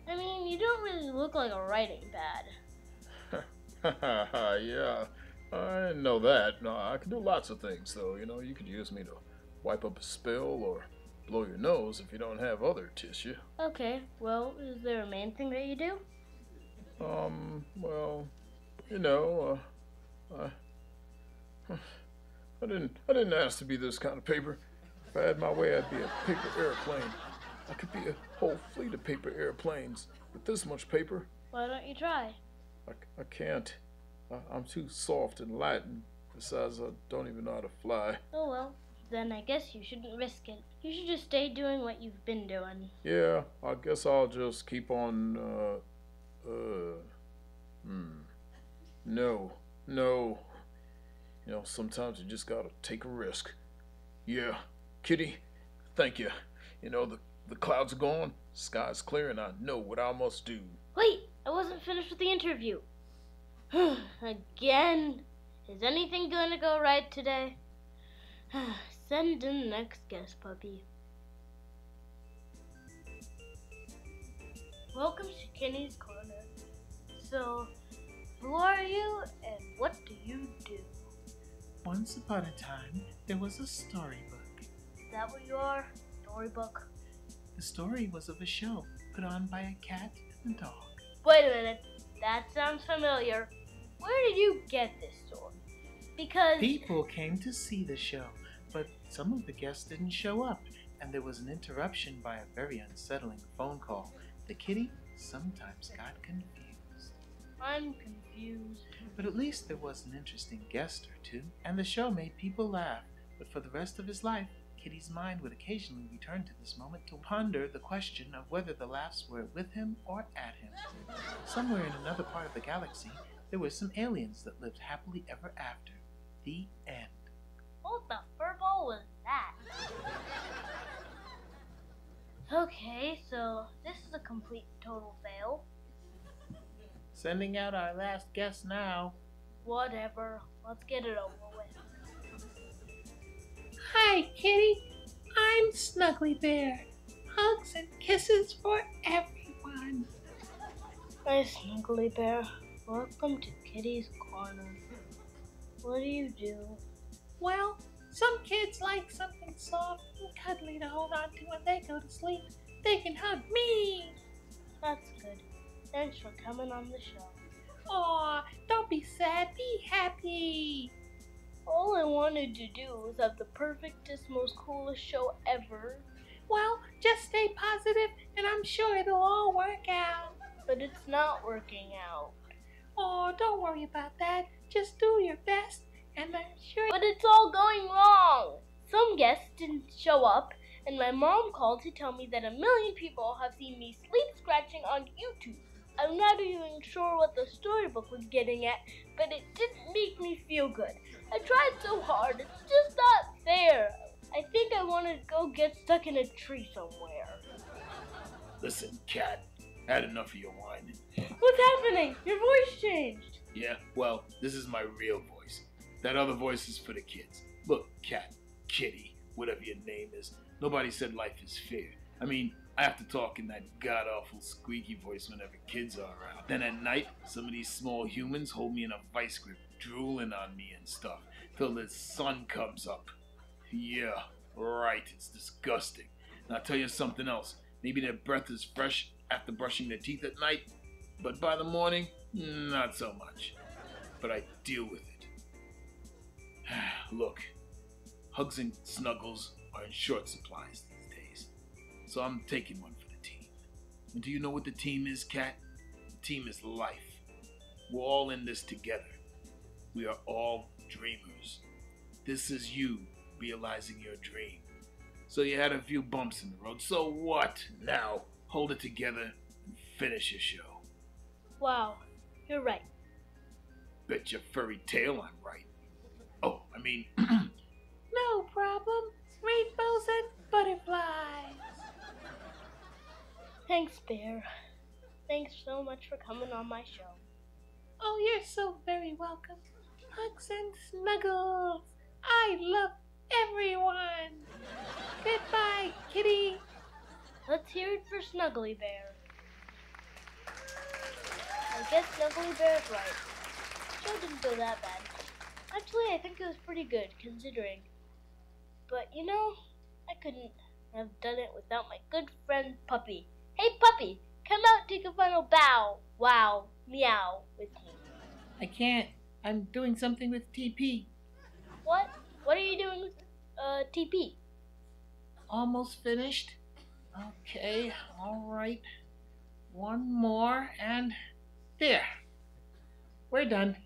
I mean, you don't really look like a writing pad. Yeah, I know that. No, I can do lots of things, though. You know, you could use me to wipe up a spill or blow your nose if you don't have other tissue. Okay, well, is there a main thing that you do? Well, you know, I didn't ask to be this kind of paper. If I had my way, I'd be a paper airplane. I could be a whole fleet of paper airplanes. With this much paper, Why don't you try? I can't. I'm too soft and light, and besides, I don't even know how to fly. Oh well, then I guess you shouldn't risk it. You should just stay doing what you've been doing. Yeah, I guess I'll just keep on, No. You know, sometimes you just gotta take a risk. Yeah, Kitty, thank you. You know, the clouds are gone, sky's clear, and I know what I must do. Wait, I wasn't finished with the interview. Again? Is anything gonna go right today? Send in the next guest, puppy. Welcome to Kenny's Corner. So, who are you and what do you do? Once upon a time, there was a storybook. Is that what you are? Storybook? The story was of a show put on by a cat and a dog. Wait a minute. That sounds familiar. Where did you get this story? Because People came to see the show, but some of the guests didn't show up, and there was an interruption by a very unsettling phone call. The kitty sometimes got confused. I'm confused. But at least there was an interesting guest or two, and the show made people laugh. But for the rest of his life, Kitty's mind would occasionally return to this moment to ponder the question of whether the laughs were with him or at him. Somewhere in another part of the galaxy, there were some aliens that lived happily ever after. The end. What the furball was that? Okay, so this is a complete total fail. Sending out our last guest now. Whatever. Let's get it over with. Hi, Kitty. I'm Snuggly Bear. Hugs and kisses for everyone. Hi, Snuggly Bear. Welcome to Kitty's Corner. What do you do? Well, some kids like something soft and cuddly to hold on to when they go to sleep. They can hug me. That's good. Thanks for coming on the show. Aw, don't be sad. Be happy. All I wanted to do was have the perfectest, most coolest show ever. Well, just stay positive, and I'm sure it'll all work out. But it's not working out. Oh, don't worry about that. Just do your best, and I'm sure. But it's all going wrong. Some guests didn't show up, and my mom called to tell me that 1 million people have seen me sleep scratching on YouTube. I'm not even sure what the storybook was getting at, but it didn't make me feel good. I tried so hard, it's just not fair. I think I want to go get stuck in a tree somewhere. Listen, Cat, I had enough of your whining. What's happening? Your voice changed. Yeah, well, this is my real voice. That other voice is for the kids. Look, Cat, Kitty, whatever your name is, nobody said life is fair. I mean, I have to talk in that god-awful squeaky voice whenever kids are around. Then at night, some of these small humans hold me in a vice grip, drooling on me and stuff, till the sun comes up. Yeah, right, it's disgusting. And I'll tell you something else. Maybe their breath is fresh after brushing their teeth at night, but by the morning, not so much. But I deal with it. Look, hugs and snuggles are in short supplies these days, so I'm taking one for the team. And do you know what the team is, Cat? The team is life. We're all in this together. We are all dreamers. This is you realizing your dream. So you had a few bumps in the road, so what? Now, hold it together and finish your show. Wow, you're right. Bet your furry tail I'm right. Oh, I mean, No problem. Rainbows and butterflies. Thanks, Bear. Thanks so much for coming on my show. Oh, you're so very welcome. Hugs and snuggles. I love everyone. Goodbye, kitty. Let's hear it for Snuggly Bear. I guess Snuggly Bear's right. The show didn't go that bad. Actually, I think it was pretty good, considering. But, you know, I couldn't have done it without my good friend Puppy. Hey, Puppy, come out, take a final bow, wow, meow with me. I can't. I'm doing something with TP. What? What are you doing with, TP? Almost finished. Okay, all right. One more, and there. We're done.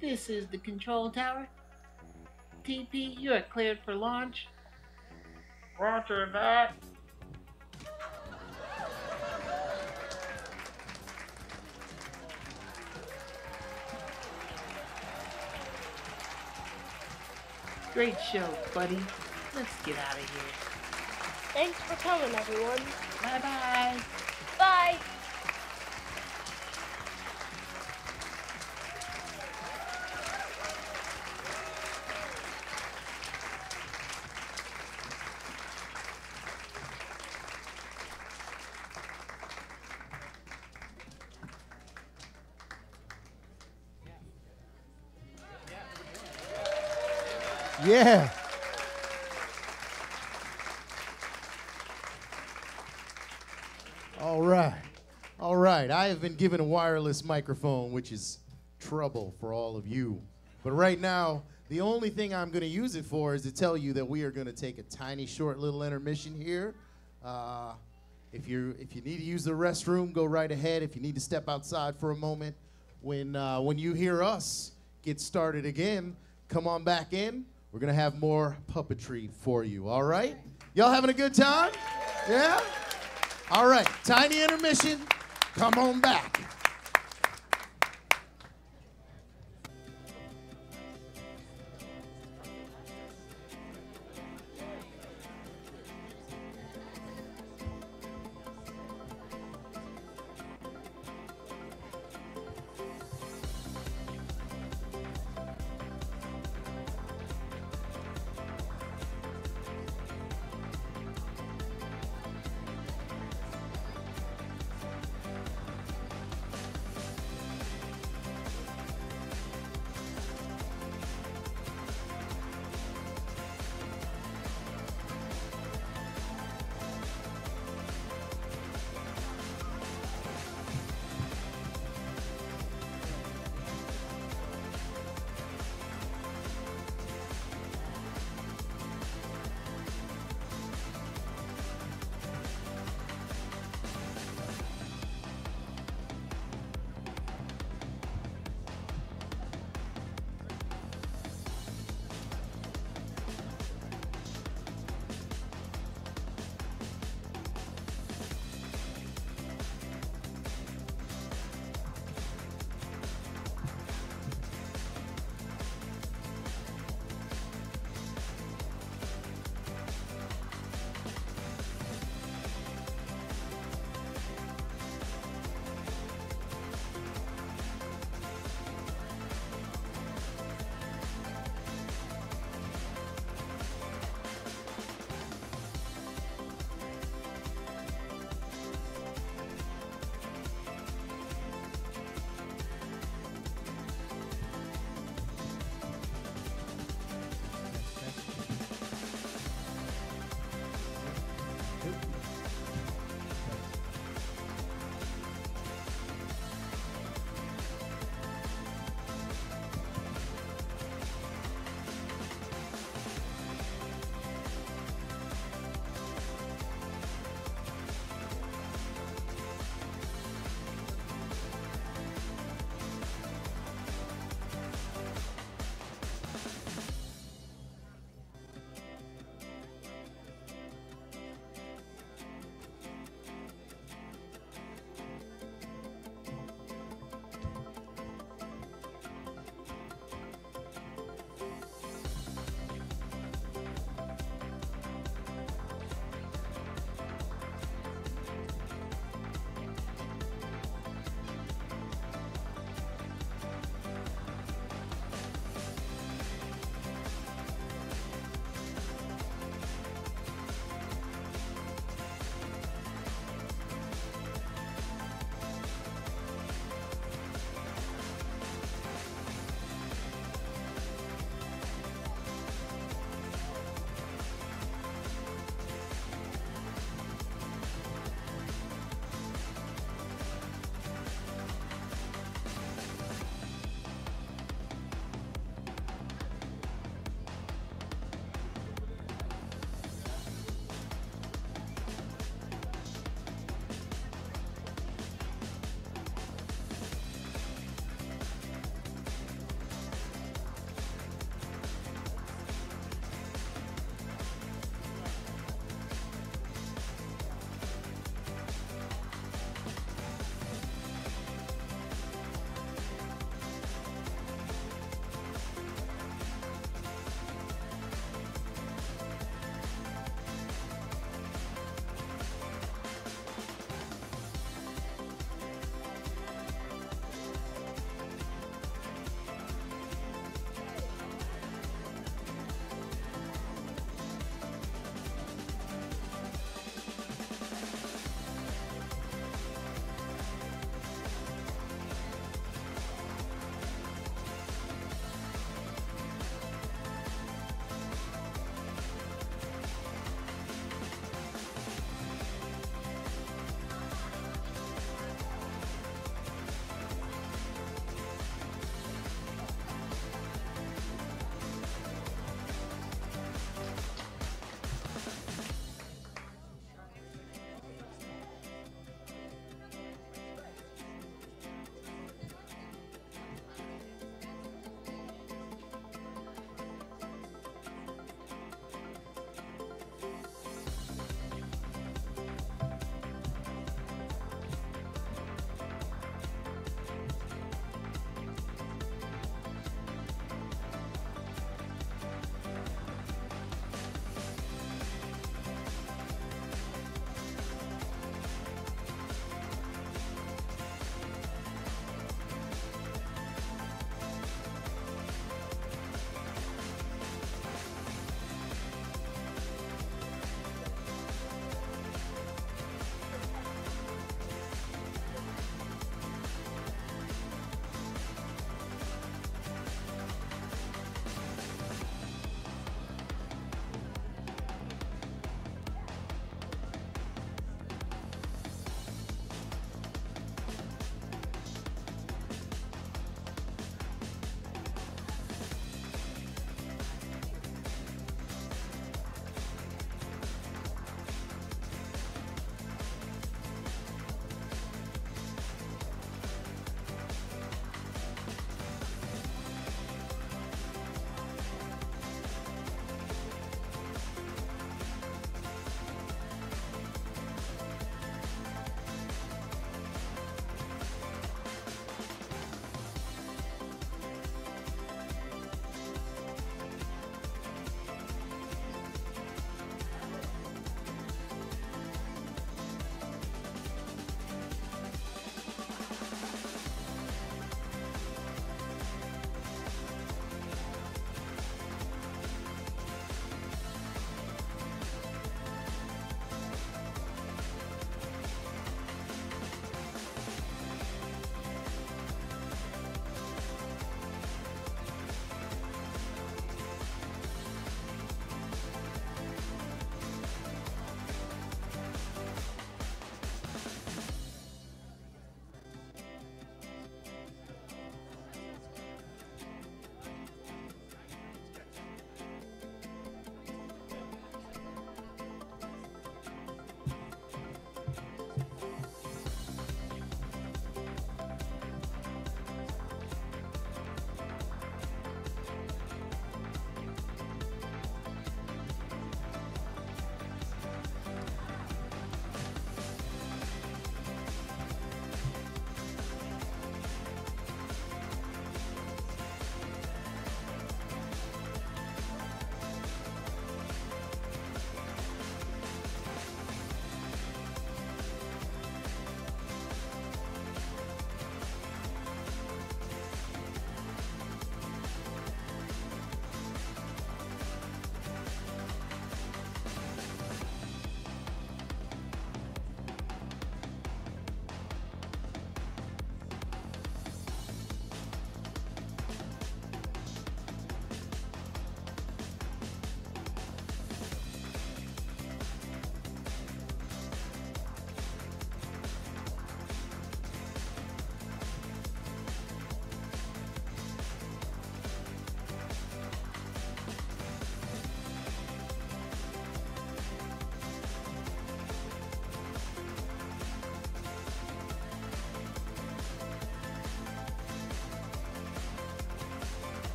This is the control tower. TP, you are cleared for launch. Roger that. Great show, buddy. Let's get out of here. Thanks for coming, everyone. Bye-bye. Bye. Yeah. All right. All right. I have been given a wireless microphone, which is trouble for all of you. But right now, the only thing I'm going to use it for is to tell you that we are going to take a tiny, short little intermission here. If you need to use the restroom, go right ahead. If you need to step outside for a moment, when you hear us get started again, come on back in. We're going to have more puppetry for you, all right? Y'all having a good time? Yeah? All right, tiny intermission. Come on back.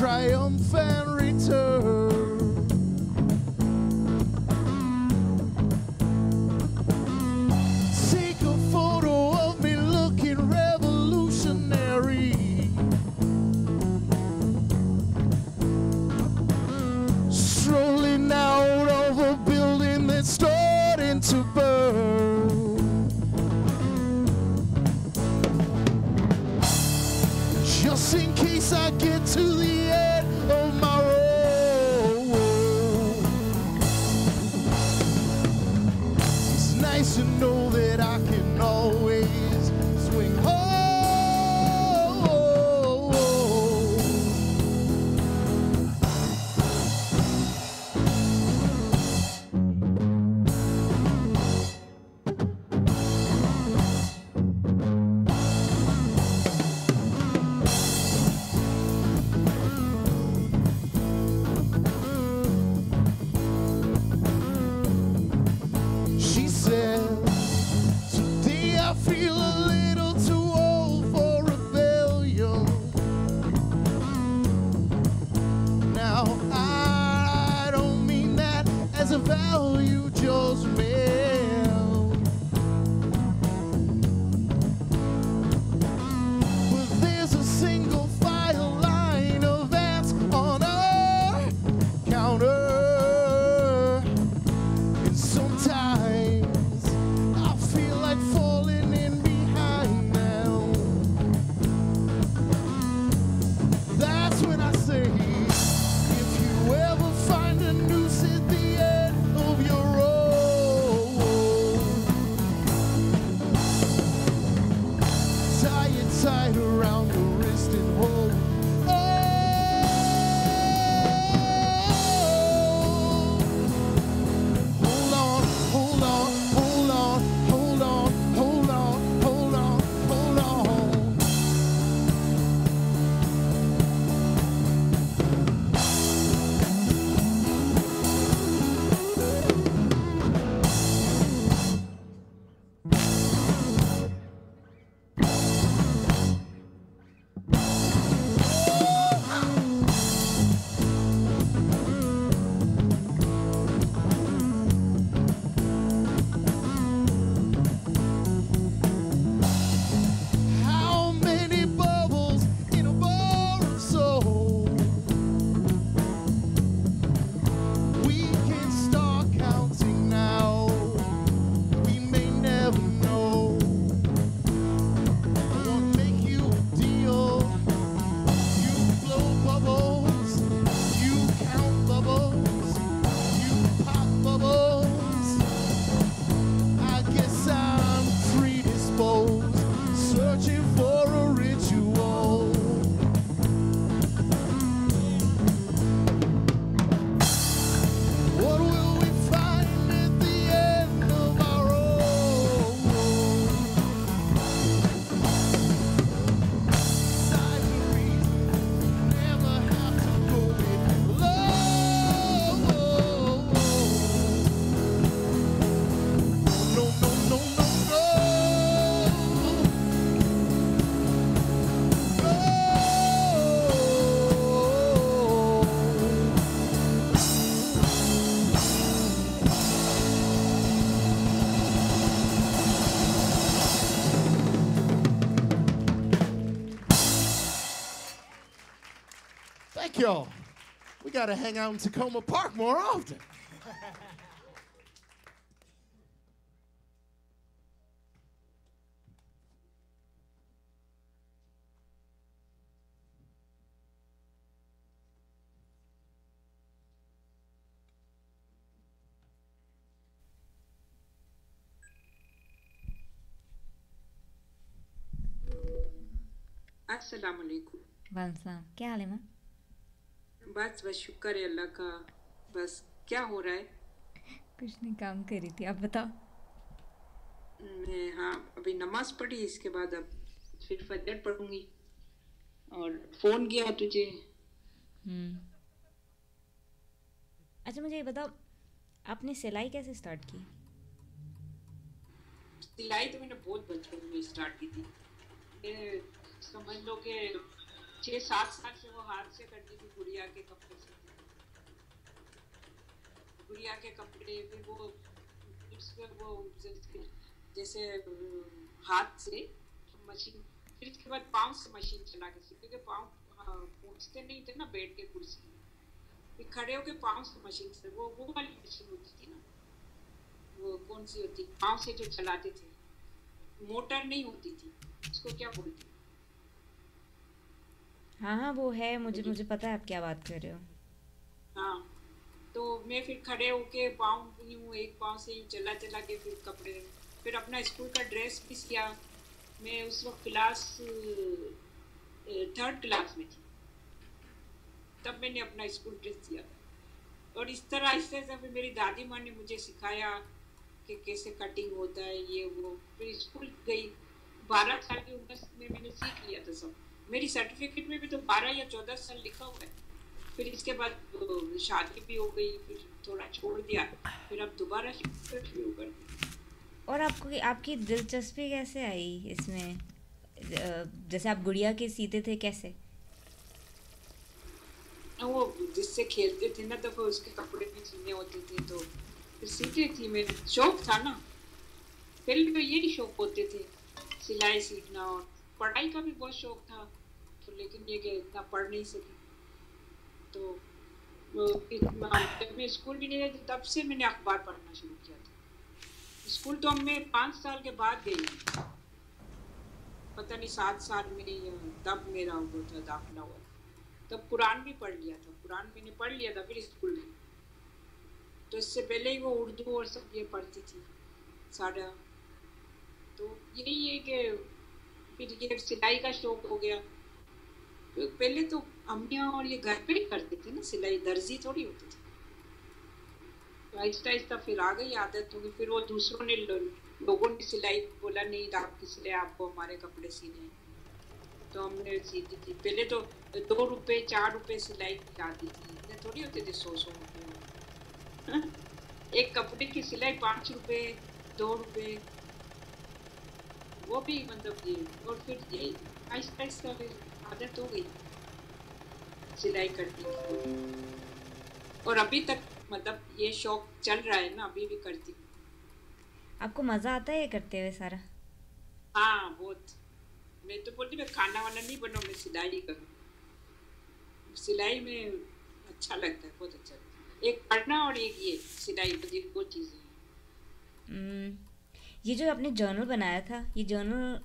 triumphant return. Take a photo of me looking revolutionary. Strolling out of a building that's starting to burn. Just in case I get to the end of my road. It's nice to know that I can always swing home. She said, today I feel a little too old for rebellion. Now, I don't mean that as a value judgment. But there's a single file line of ants on our counter. And sometimes I feel like falling in behind now. That's when I say, if you ever find a noose at the end of your road, tie it tight around your wrist and hold. Oh, hold on, hold on, hold on, hold on, hold on, hold on, hold on. How many bubbles in a bar of soul? We can start counting now. We may never know. I won't make you a deal. You blow bubbles. You count bubbles. You pop bubbles. I guess I'm predisposed, searching for a ritual. What will we find at the end of our road? Silent reason, never have to go it alone. No, no, no, no, no. Thank y'all. We gotta hang out in Takoma Park more often. अस्सलाम वालेकुम। वालेकुम, क्या हाल है माँ? बस शुक्र है अल्लाह का। बस क्या हो रहा है? कुछ नहीं, काम कर रही थी, आप बताओ। मैं हाँ अभी नमाज पढ़ी, इसके बाद अब फिर फजर पढ़ूंगी। और फोन किया तुझे। अच्छा मुझे ये बताओ, आपने सिलाई कैसे स्टार्ट की? सिलाई तो मैंने बहुत बचपन में स्टार्ट की थी। समझ लो कि 6-7 साल से वो हाथ से करती थी, गुड़िया के कपड़े सीती थी, गुड़िया के कपड़े। फिर वो उसमें वो जैसे हाथ से मशीन, फिर इसके बाद पाँव से मशीन चला के सीखी, क्योंकि पाँव पहुँचते नहीं थे ना बैठ के कुर्सी में, फिर खड़े होके पाँव से मशीन से, वो वाली मशीन होती थी ना, वो कौन सी होती, पाँव से जो चलाते थे, मोटर नहीं होती थी, उसको क्या बोलते हैं? हाँ हाँ वो है, मुझे मुझे पता है आप क्या बात कर रहे हो। हाँ, तो मैं फिर खड़े होके पाँव यूँ एक पाँव से यूँ चला चला के फिर कपड़े, फिर अपना स्कूल का ड्रेस भी सिया। मैं उस वक्त क्लास 3rd क्लास में थी, तब मैंने अपना स्कूल ड्रेस सिया। और इस तरह ऐसे फिर मेरी दादी माँ ने मुझे सिखाया कि कैसे कटिंग होता है, ये वो। फिर स्कूल गई, 12 साल की उम्र में मैंने सीख लिया था सब। मेरी सर्टिफिकेट में भी तो 12 या 14 साल लिखा हुआ है। फिर इसके बाद शादी भी हो गई, फिर थोड़ा छोड़ दिया, फिर अब दोबारा शुरू कर दी। और आपको आपकी दिलचस्पी कैसे आई इसमें, जैसे आप गुड़िया के सीते थे कैसे? वो जिससे खेलते थे ना तो फिर उसके कपड़े भी सीने होते थे, तो फिर सीती थी। मेरा शौक था ना, पहले तो यही शौक होते थे, सिलाई सीखना, और पढ़ाई का भी बहुत शौक था, तो लेकिन ये कि इतना पढ़ नहीं सकी। तो जब मैं स्कूल भी नहीं गई तब से मैंने अखबार पढ़ना शुरू किया था। स्कूल तो मैं 5 साल के बाद गई, पता नहीं 7 साल में, तब मेरा वो था दाखिला हुआ, तब कुरान भी पढ़ लिया था, कुरान मैंने पढ़ लिया था फिर स्कूल में। तो इससे पहले ही वो उर्दू और सब ये पढ़ती थी सारा। तो यही है कि फिर ये सिलाई का शौक हो गया। तो पहले तो अम्मियाँ और ये घर पे ही करते थे ना सिलाई, दर्जी थोड़ी होती थी। तो आहिस्ता आहिस्ता फिर आ गई आदत, होगी। फिर वो दूसरों ने लोगों ने सिलाई बोला, नहीं आपकी सिलाई, आपको हमारे कपड़े सीने हैं, तो हमने सीती थी। पहले तो 2 रुपए 4 रुपए सिलाई की आती थी, इतने थोड़ी होते थे 100 रुपए। एक कपड़े की सिलाई 5 रुपए 2 रुपए, वो भी मतलब ये। और फिर ये आहिस्ता आहिस्ता फिर आदत हो गई सिलाई करने की, और अभी तक मतलब ये शौक चल रहा है ना, अभी भी करती हूँ। आपको मज़ा आता है ये करते हुए सारा? हाँ बहुत। मैं तो बोलती मैं खाना वाना नहीं बनाऊँ, मैं सिलाई ही करूँ। सिलाई में अच्छा लगता है, बहुत अच्छा लगता है। एक पढ़ना और एक ये सिलाई, मुझे दो चीज़ें हैं। ये जो आपने जर्नल बनाया था, ये जर्नल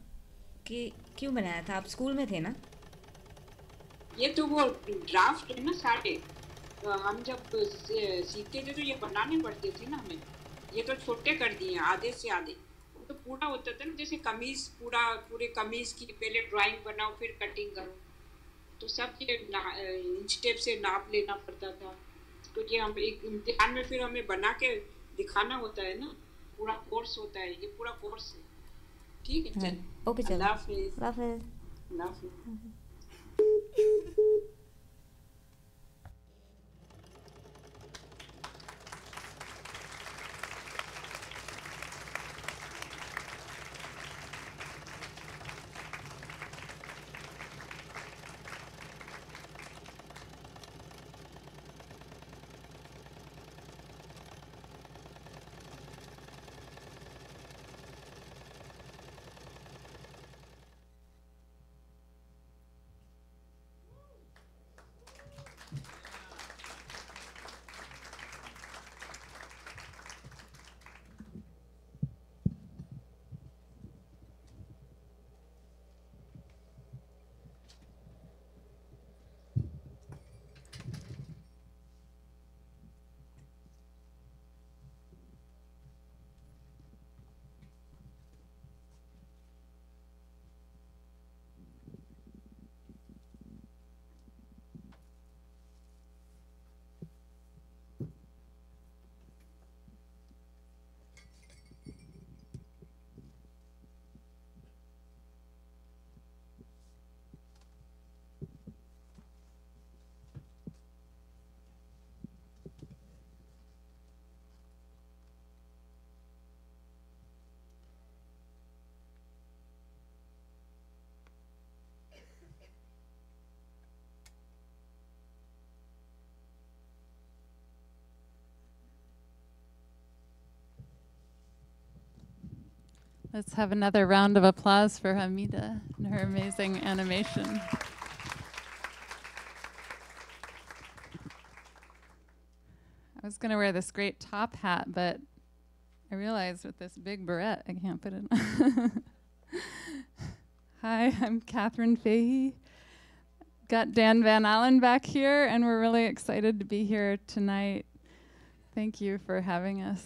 के क्यों बनाया था? आप स्कूल में थे ना? ये तो वो ड्राफ्ट है ना सारे, हम जब सीखते थे तो ये बनाने पड़ते थे ना हमें। ये तो छोटे कर दिए आधे से आधे, तो पूरा होता था ना, जैसे कमीज, पूरे कमीज की पहले ड्राइंग बनाओ फिर कटिंग करो, तो सब ये इंच टेप से नाप लेना पड़ता था। तो ये हम एक इम्तिहान में फिर हमें बना के दिखाना होता है ना, पूरा कोर्स होता है, ये पूरा कोर्स है। ठीक है, चल ओके, चलो, अल्लाह हाफिज़। अल्लाह हाफिज़। अल्लाह हाफिज़। Let's have another round of applause for Hamida and her amazing animation. I was going to wear this great top hat, but I realized with this big barrette, I can't put it on. Hi, I'm Catherine Fahey. Got Dan Van Allen back here, and we're really excited to be here tonight. Thank you for having us.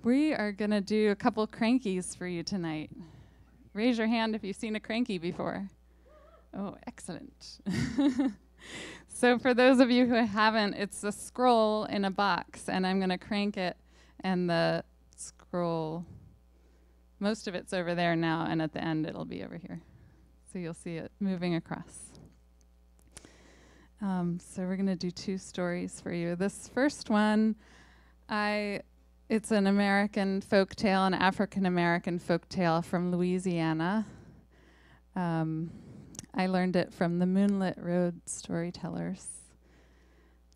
We are going to do a couple crankies for you tonight. Raise your hand if you've seen a cranky before. Oh, excellent. So for those of you who haven't, it's a scroll in a box, and I'm going to crank it, and the scroll, most of it's over there now, and at the end it'll be over here. So you'll see it moving across. So we're going to do two stories for you. This first one, it's an American folk tale, an African American folk tale from Louisiana. I learned it from the Moonlit Road Storytellers.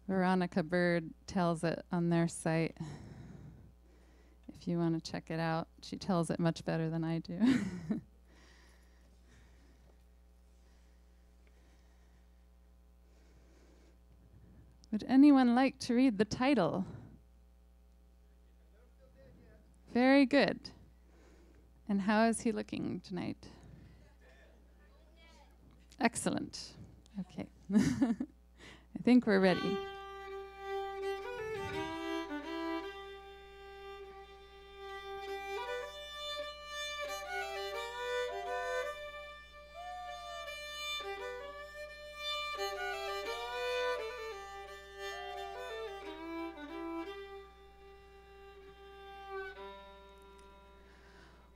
Veronica Bird tells it on their site. If you want to check it out, she tells it much better than I do. Would anyone like to read the title? Very good. And how is he looking tonight? Excellent. Okay. I think we're ready.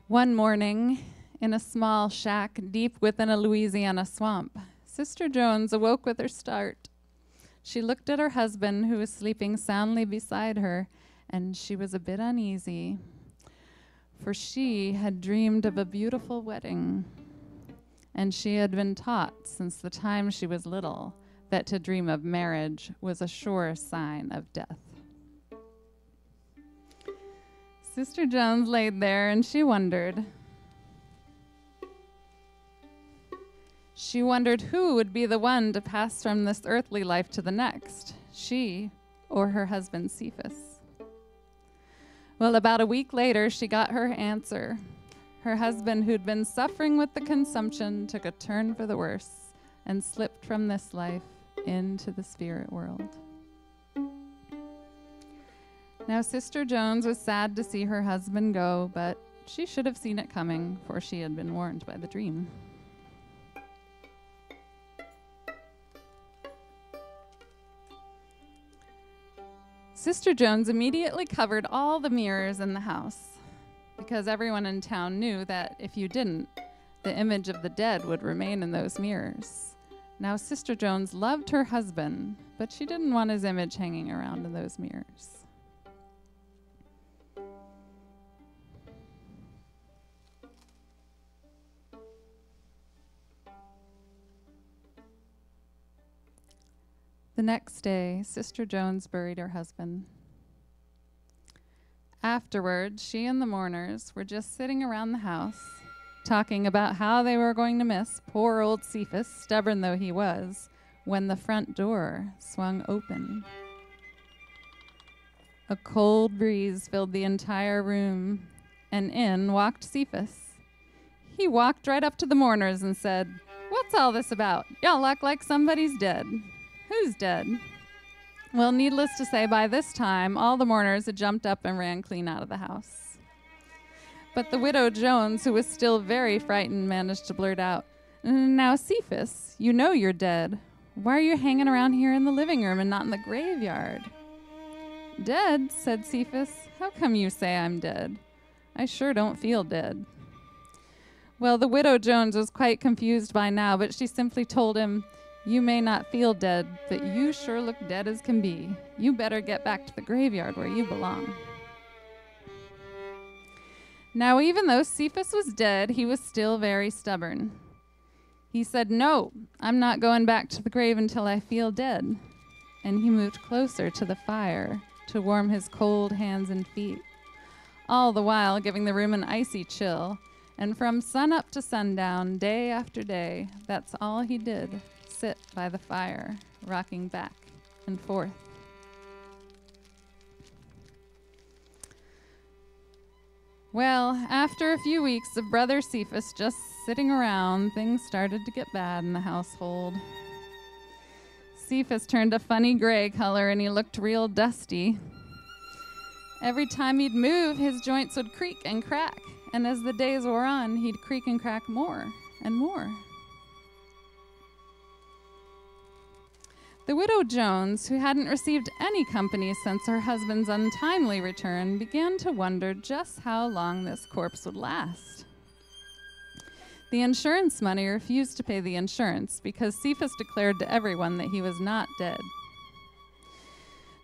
One morning, in a small shack deep within a Louisiana swamp, Sister Jones awoke with her start. She looked at her husband, who was sleeping soundly beside her, and she was a bit uneasy, for she had dreamed of a beautiful wedding, and she had been taught since the time she was little that to dream of marriage was a sure sign of death. Sister Jones laid there, and she wondered. She wondered who would be the one to pass from this earthly life to the next, she or her husband Cephas. Well, about a week later, she got her answer. Her husband, who'd been suffering with the consumption, took a turn for the worse and slipped from this life into the spirit world. Now, Sister Jones was sad to see her husband go, but she should have seen it coming, for she had been warned by the dream. Sister Jones immediately covered all the mirrors in the house, because everyone in town knew that if you didn't, the image of the dead would remain in those mirrors. Now, Sister Jones loved her husband, but she didn't want his image hanging around in those mirrors. The next day, Sister Jones buried her husband. Afterward, she and the mourners were just sitting around the house, talking about how they were going to miss poor old Cephas, stubborn though he was, when the front door swung open. A cold breeze filled the entire room, and in walked Cephas. He walked right up to the mourners and said, "What's all this about? Y'all act like somebody's dead." Who's dead? Well, needless to say, by this time, all the mourners had jumped up and ran clean out of the house. But the widow Jones, who was still very frightened, managed to blurt out, "Now, Cephas, you know you're dead. Why are you hanging around here in the living room and not in the graveyard?" "Dead?" said Cephas. "How come you say I'm dead? I sure don't feel dead." Well, the widow Jones was quite confused by now, but she simply told him, "You may not feel dead, but you sure look dead as can be. You better get back to the graveyard where you belong." Now, even though Cephas was dead, he was still very stubborn. He said, "No, I'm not going back to the grave until I feel dead." and he moved closer to the fire to warm his cold hands and feet, all the while giving the room an icy chill. And from sunup to sundown, day after day, that's all he did, sit by the fire, rocking back and forth. Well, after a few weeks of Brother Cephas just sitting around, things started to get bad in the household. Cephas turned a funny gray color and he looked real dusty. Every time he'd move, his joints would creak and crack, and as the days wore on, he'd creak and crack more and more. The widow Jones, who hadn't received any company since her husband's untimely return, began to wonder just how long this corpse would last. The insurance money refused to pay the insurance because Cephas declared to everyone that he was not dead.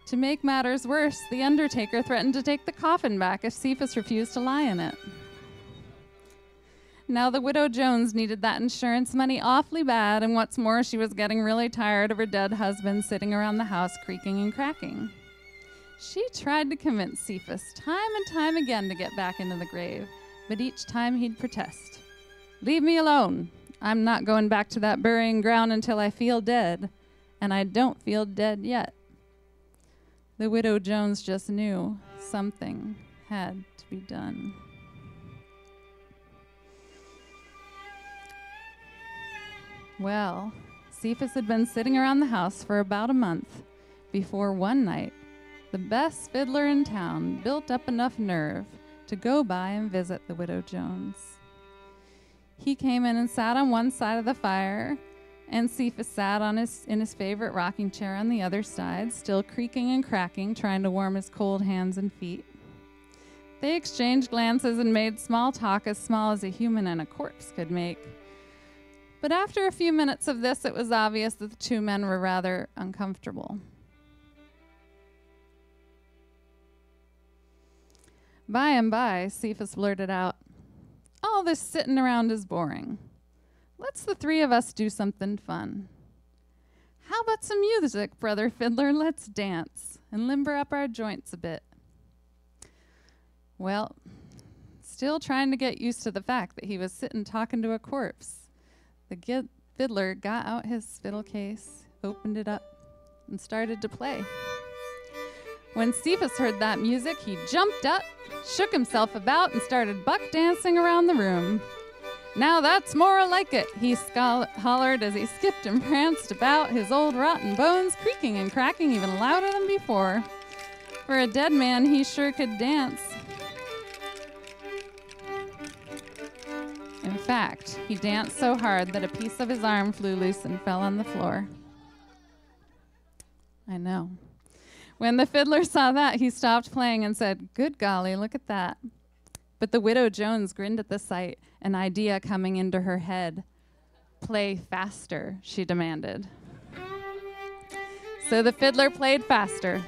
To make matters worse, the undertaker threatened to take the coffin back if Cephas refused to lie in it. Now the widow Jones needed that insurance money awfully bad, and what's more, she was getting really tired of her dead husband sitting around the house creaking and cracking. She tried to convince Cephas time and time again to get back into the grave, but each time he'd protest. "Leave me alone. I'm not going back to that burying ground until I feel dead, and I don't feel dead yet." The widow Jones just knew something had to be done. Well, Cephas had been sitting around the house for about a month before one night the best fiddler in town built up enough nerve to go by and visit the widow Jones. He came in and sat on one side of the fire, and Cephas sat in his favorite rocking chair on the other side, still creaking and cracking, trying to warm his cold hands and feet. They exchanged glances and made small talk as small as a human and a corpse could make. But after a few minutes of this, it was obvious that the two men were rather uncomfortable. By and by, Cephas blurted out, "All this sitting around is boring. Let's the three of us do something fun. How about some music, brother fiddler? Let's dance and limber up our joints a bit." Well, still trying to get used to the fact that he was sitting talking to a corpse, the fiddler got out his fiddle case, opened it up, and started to play. When Cephas heard that music, he jumped up, shook himself about, and started buck dancing around the room. "Now that's more like it," he hollered as he skipped and pranced about, his old rotten bones creaking and cracking even louder than before. For a dead man, he sure could dance. In fact, he danced so hard that a piece of his arm flew loose and fell on the floor. I know. When the fiddler saw that, he stopped playing and said, "Good golly, look at that." But the widow Jones grinned at the sight, an idea coming into her head. "Play faster," she demanded. So the fiddler played faster,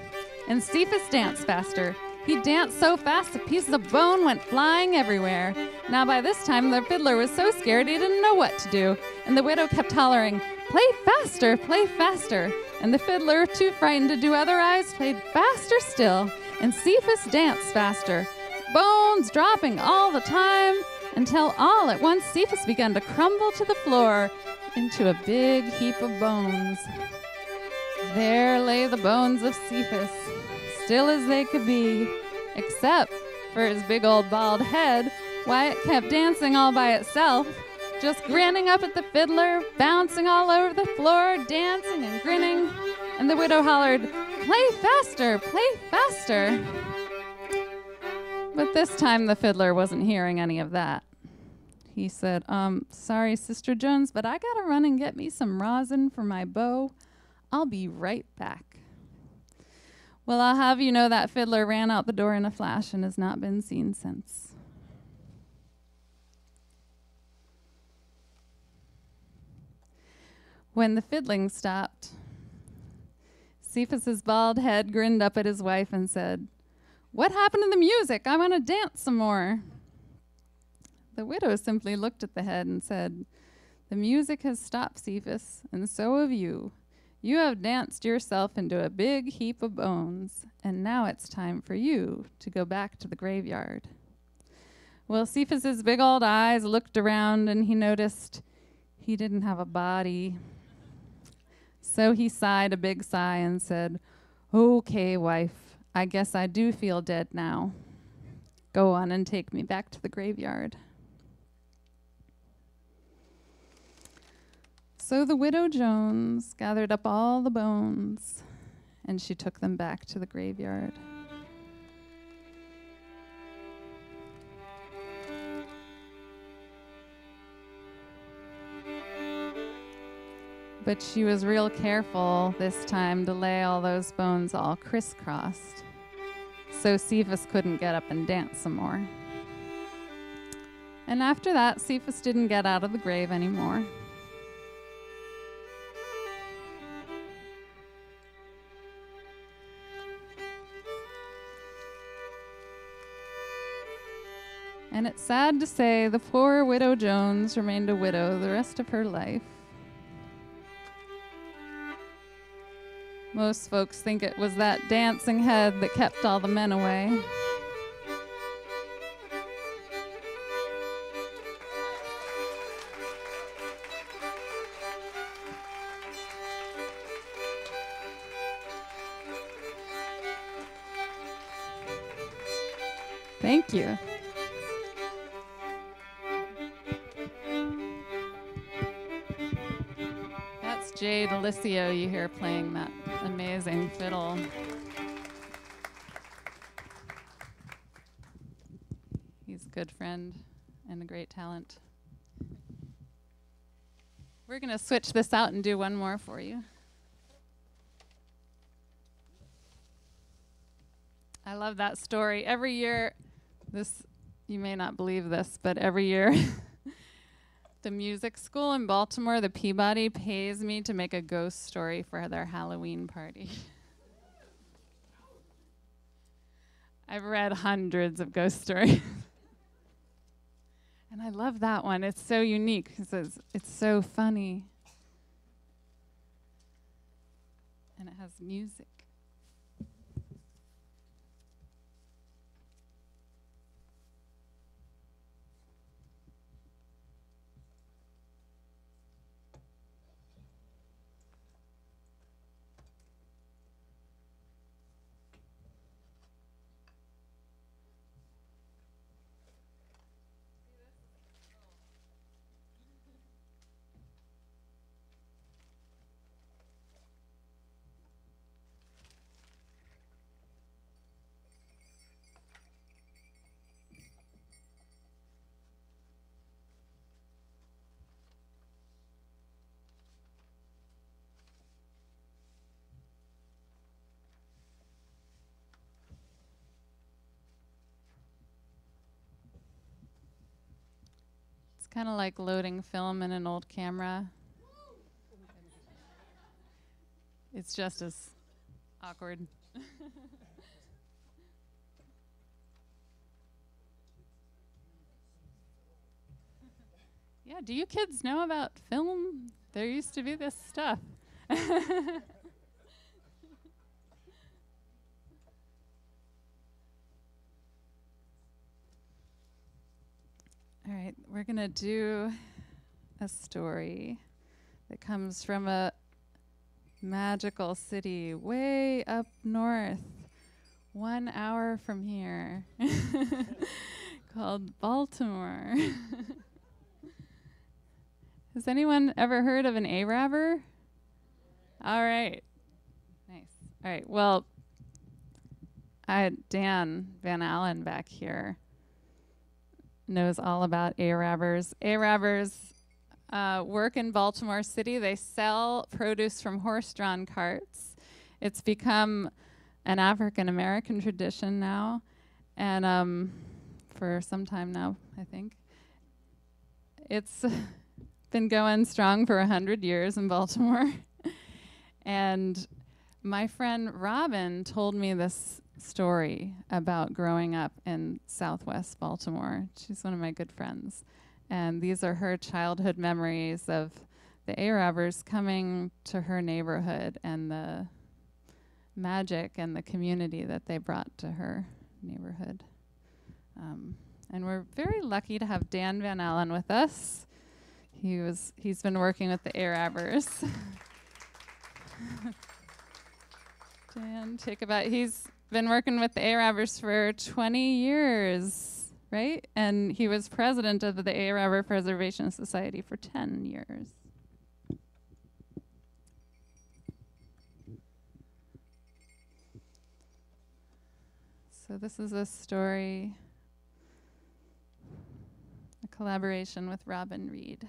and Cephas danced faster. He danced so fast the pieces of bone went flying everywhere. Now by this time the fiddler was so scared he didn't know what to do, and the widow kept hollering, "Play faster, play faster." And the fiddler, too frightened to do otherwise, played faster still, and Cephas danced faster, bones dropping all the time, until all at once Cephas began to crumble to the floor into a big heap of bones. There lay the bones of Cephas, still as they could be, except for his big old bald head. Why, it kept dancing all by itself, just grinning up at the fiddler, bouncing all over the floor, dancing and grinning. And the widow hollered, "Play faster, play faster." But this time the fiddler wasn't hearing any of that. He said, "Sorry, Sister Jones, but I gotta run and get me some rosin for my bow. I'll be right back." Well, I'll have you know that fiddler ran out the door in a flash and has not been seen since. When the fiddling stopped, Cephas's bald head grinned up at his wife and said, "What happened to the music? I want to dance some more." The widow simply looked at the head and said, "The music has stopped, Cephas, and so have you. You have danced yourself into a big heap of bones, and now it's time for you to go back to the graveyard. Well, Cephas's big old eyes looked around, and he noticed he didn't have a body. So he sighed a big sigh and said, "Okay, wife, I guess I do feel dead now. Go on and take me back to the graveyard." So the widow Jones gathered up all the bones, and she took them back to the graveyard. But she was real careful this time to lay all those bones all crisscrossed, so Cephas couldn't get up and dance some more. And after that, Cephas didn't get out of the grave anymore. And it's sad to say the poor widow Jones remained a widow the rest of her life. Most folks think it was that dancing head that kept all the men away. Thank you. That's Jay Delisio you hear playing that amazing fiddle. He's a good friend and a great talent. We're going to switch this out and do one more for you. I love that story. Every year, you may not believe this, but every year the music school in Baltimore, the Peabody, pays me to make a ghost story for their Halloween party. I've read hundreds of ghost stories. And I love that one. It's so unique because it's so funny. And it has music. Kind of like loading film in an old camera. It's just as awkward. Yeah, do you kids know about film? There used to be this stuff. All right, we're going to do a story that comes from a magical city way up north, 1 hour from here, called Baltimore. Has anyone ever heard of an Arabber? All right. Nice. All right, well, Dan Van Allen back here knows all about Arabbers. Arabbers work in Baltimore City. They sell produce from horse-drawn carts. It's become an African-American tradition now, and for some time now, I think. It's been going strong for 100 years in Baltimore. And my friend Robin told me this story about growing up in Southwest Baltimore. She's one of my good friends. And these are her childhood memories of the Arabers coming to her neighborhood and the magic and the community that they brought to her neighborhood. And we're very lucky to have Dan Van Allen with us. He's been working with the Arabers. Dan, he's been working with the Arabers for 20 years, right? And he was president of the Araber Preservation Society for 10 years. So this is a story, a collaboration with Robin Reed.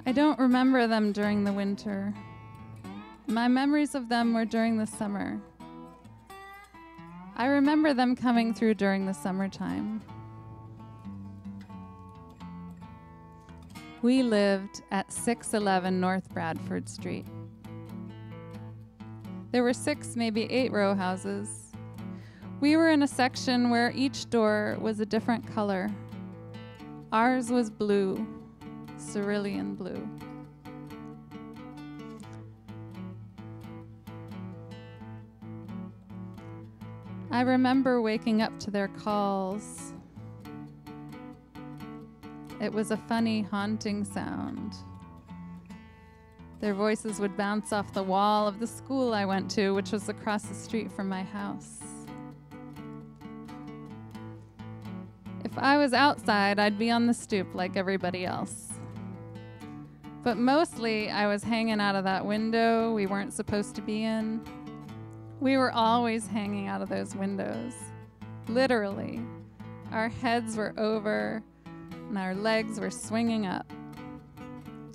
I don't remember them during the winter. My memories of them were during the summer. I remember them coming through during the summertime. We lived at 611 North Bradford Street. There were 6, maybe 8 row houses. We were in a section where each door was a different color. Ours was blue. Cerulean blue. I remember waking up to their calls. It was a funny, haunting sound. Their voices would bounce off the wall of the school I went to, which was across the street from my house. If I was outside, I'd be on the stoop like everybody else. But mostly, I was hanging out of that window we weren't supposed to be in. We were always hanging out of those windows. Literally. Our heads were over, and our legs were swinging up.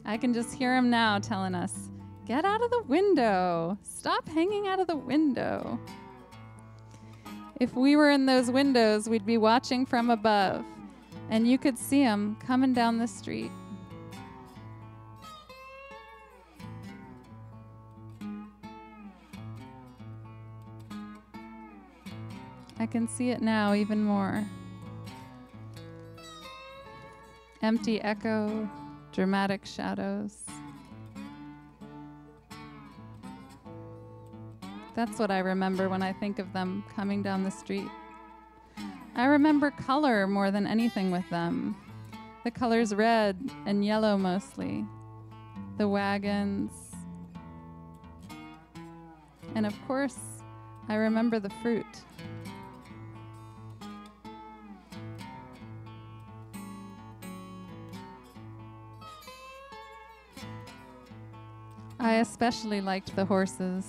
I can just hear him now telling us, "Get out of the window. Stop hanging out of the window." If we were in those windows, we'd be watching from above, and you could see him coming down the street. I can see it now even more. Empty echo, dramatic shadows. That's what I remember when I think of them coming down the street. I remember color more than anything with them. The colors red and yellow mostly. The wagons. And of course, I remember the fruit. I especially liked the horses,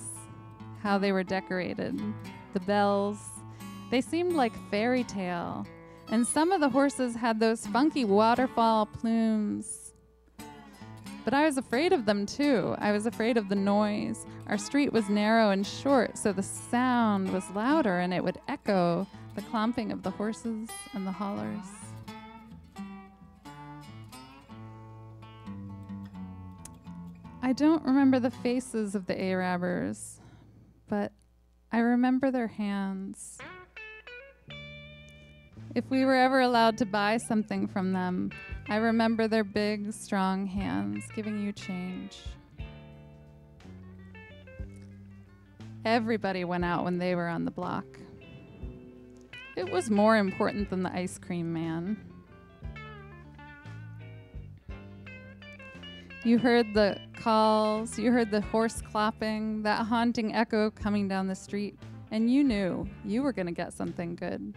how they were decorated, the bells. They seemed like fairy tale, and some of the horses had those funky waterfall plumes. But I was afraid of them too. I was afraid of the noise. Our street was narrow and short, so the sound was louder and it would echo the clomping of the horses and the haulers. I don't remember the faces of the Arabers, but I remember their hands. If we were ever allowed to buy something from them, I remember their big, strong hands giving you change. Everybody went out when they were on the block. It was more important than the ice cream man. You heard the calls, you heard the horse clopping, that haunting echo coming down the street, and you knew you were going to get something good.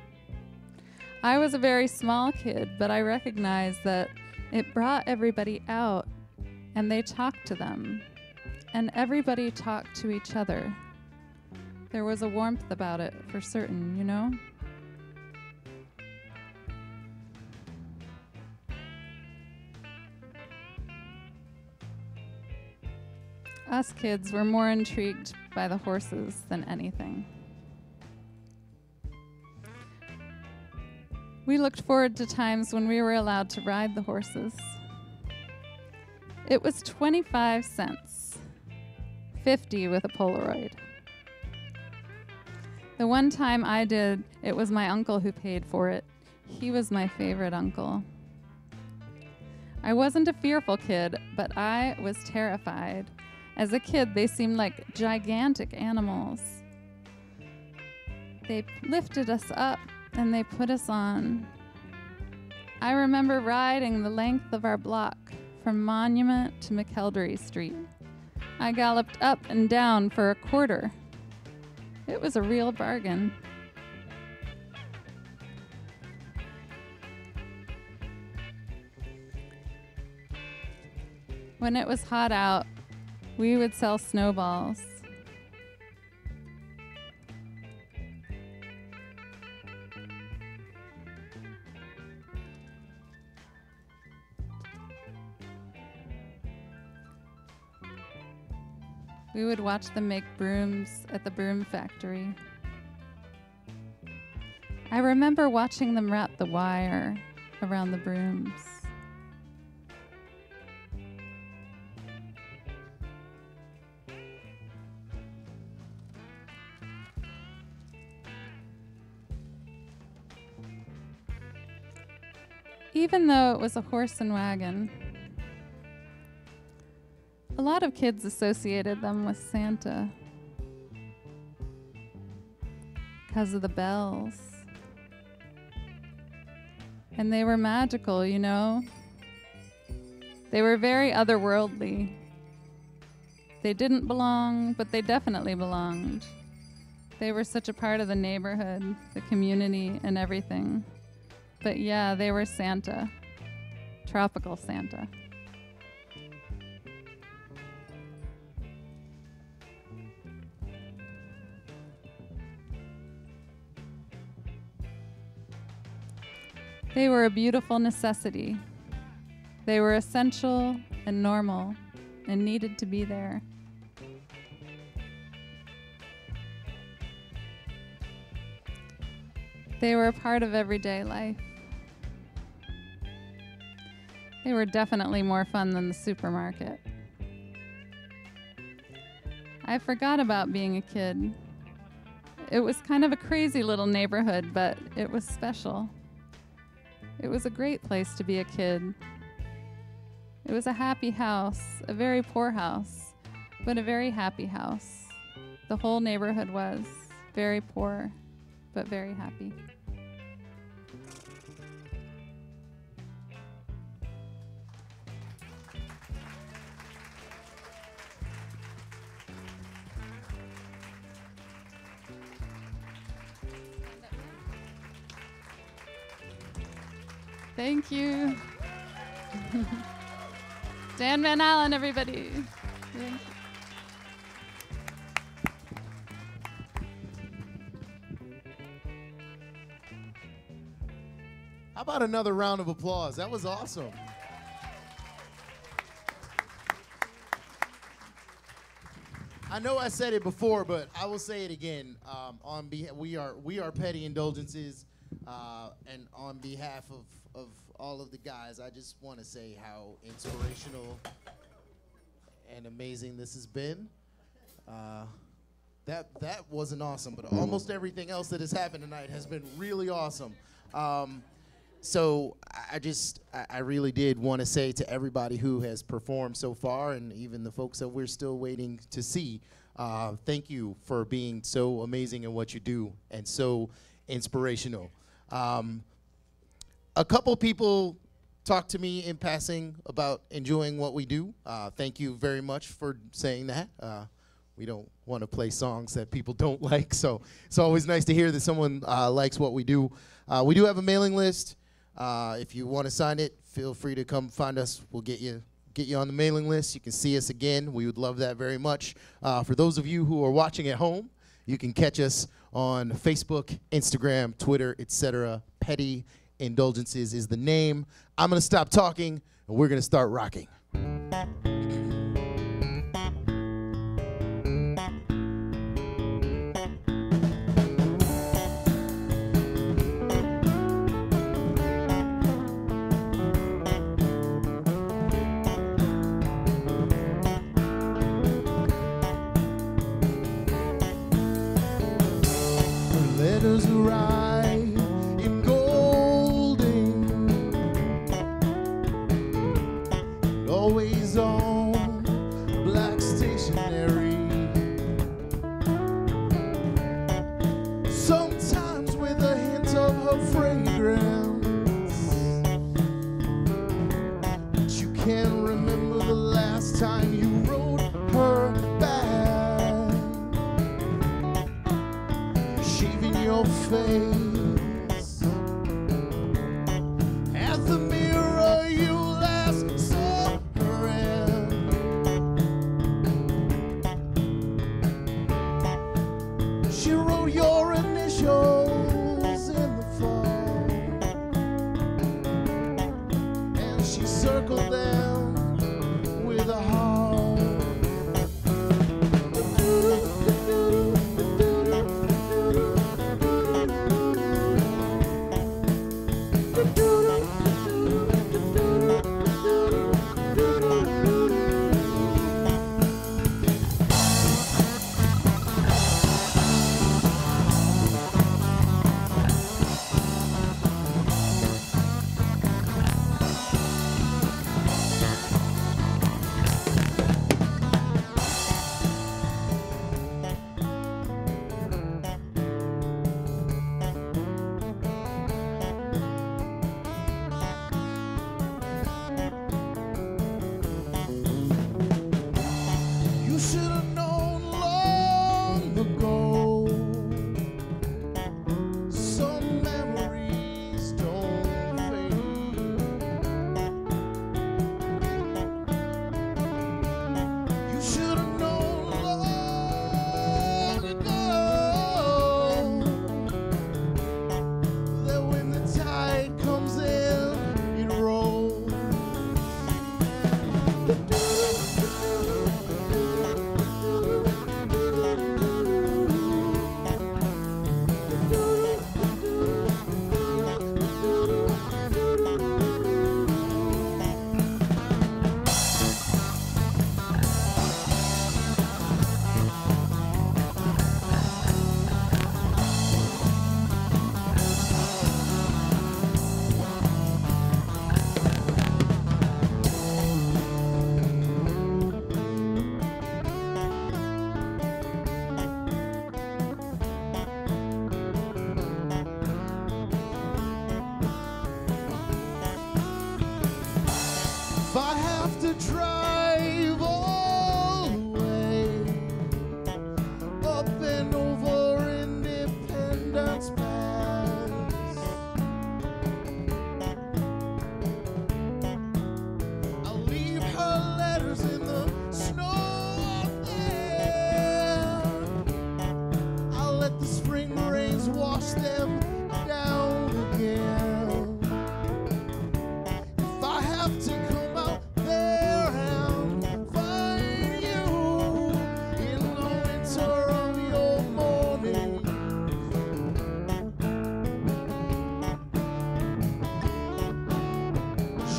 I was a very small kid, but I recognized that it brought everybody out, and they talked to them, and everybody talked to each other. There was a warmth about it, for certain, you know? Us kids were more intrigued by the horses than anything. We looked forward to times when we were allowed to ride the horses. It was 25 cents, 50 with a Polaroid. The one time I did, it was my uncle who paid for it. He was my favorite uncle. I wasn't a fearful kid, but I was terrified. As a kid, they seemed like gigantic animals. They lifted us up and they put us on. I remember riding the length of our block from Monument to McElderry Street. I galloped up and down for a quarter. It was a real bargain. When it was hot out, we would sell snowballs. We would watch them make brooms at the broom factory. I remember watching them wrap the wire around the brooms. Even though it was a horse and wagon, a lot of kids associated them with Santa because of the bells. And they were magical, you know? They were very otherworldly. They didn't belong, but they definitely belonged. They were such a part of the neighborhood, the community, and everything. But yeah, they were Santa. Tropical Santa. They were a beautiful necessity. They were essential and normal and needed to be there. They were a part of everyday life. They were definitely more fun than the supermarket. I forgot about being a kid. It was kind of a crazy little neighborhood, but it was special. It was a great place to be a kid. It was a happy house, a very poor house, but a very happy house. The whole neighborhood was very poor, but very happy. Thank you. Dan Van Allen, everybody. Thank you. How about another round of applause? That was awesome. I know I said it before, but I will say it again. We are Petty Indulgences, and on behalf of all of the guys, I just want to say how inspirational and amazing this has been. That wasn't awesome, but almost everything else that has happened tonight has been really awesome. So I really did want to say to everybody who has performed so far, and even the folks that we're still waiting to see, thank you for being so amazing in what you do and so inspirational. A couple people talked to me in passing about enjoying what we do. Thank you very much for saying that. We don't want to play songs that people don't like, so it's always nice to hear that someone likes what we do. We do have a mailing list. If you want to sign it, feel free to come find us. We'll get you on the mailing list. You can see us again. We would love that very much. For those of you who are watching at home, you can catch us on Facebook, Instagram, Twitter, etc. Petty Indulgences is the name. I'm going to stop talking, and we're going to start rocking. circle them with a heart. You should have known long ago. Some memories don't fade. You should have known long ago that when the tide comes in, it rolls. If I have to drive all the way up and over Independence Pass, I'll leave her letters in the snow up there. I'll let the spring rains wash them down again. If I have to come out there and find you in the winter of your morning,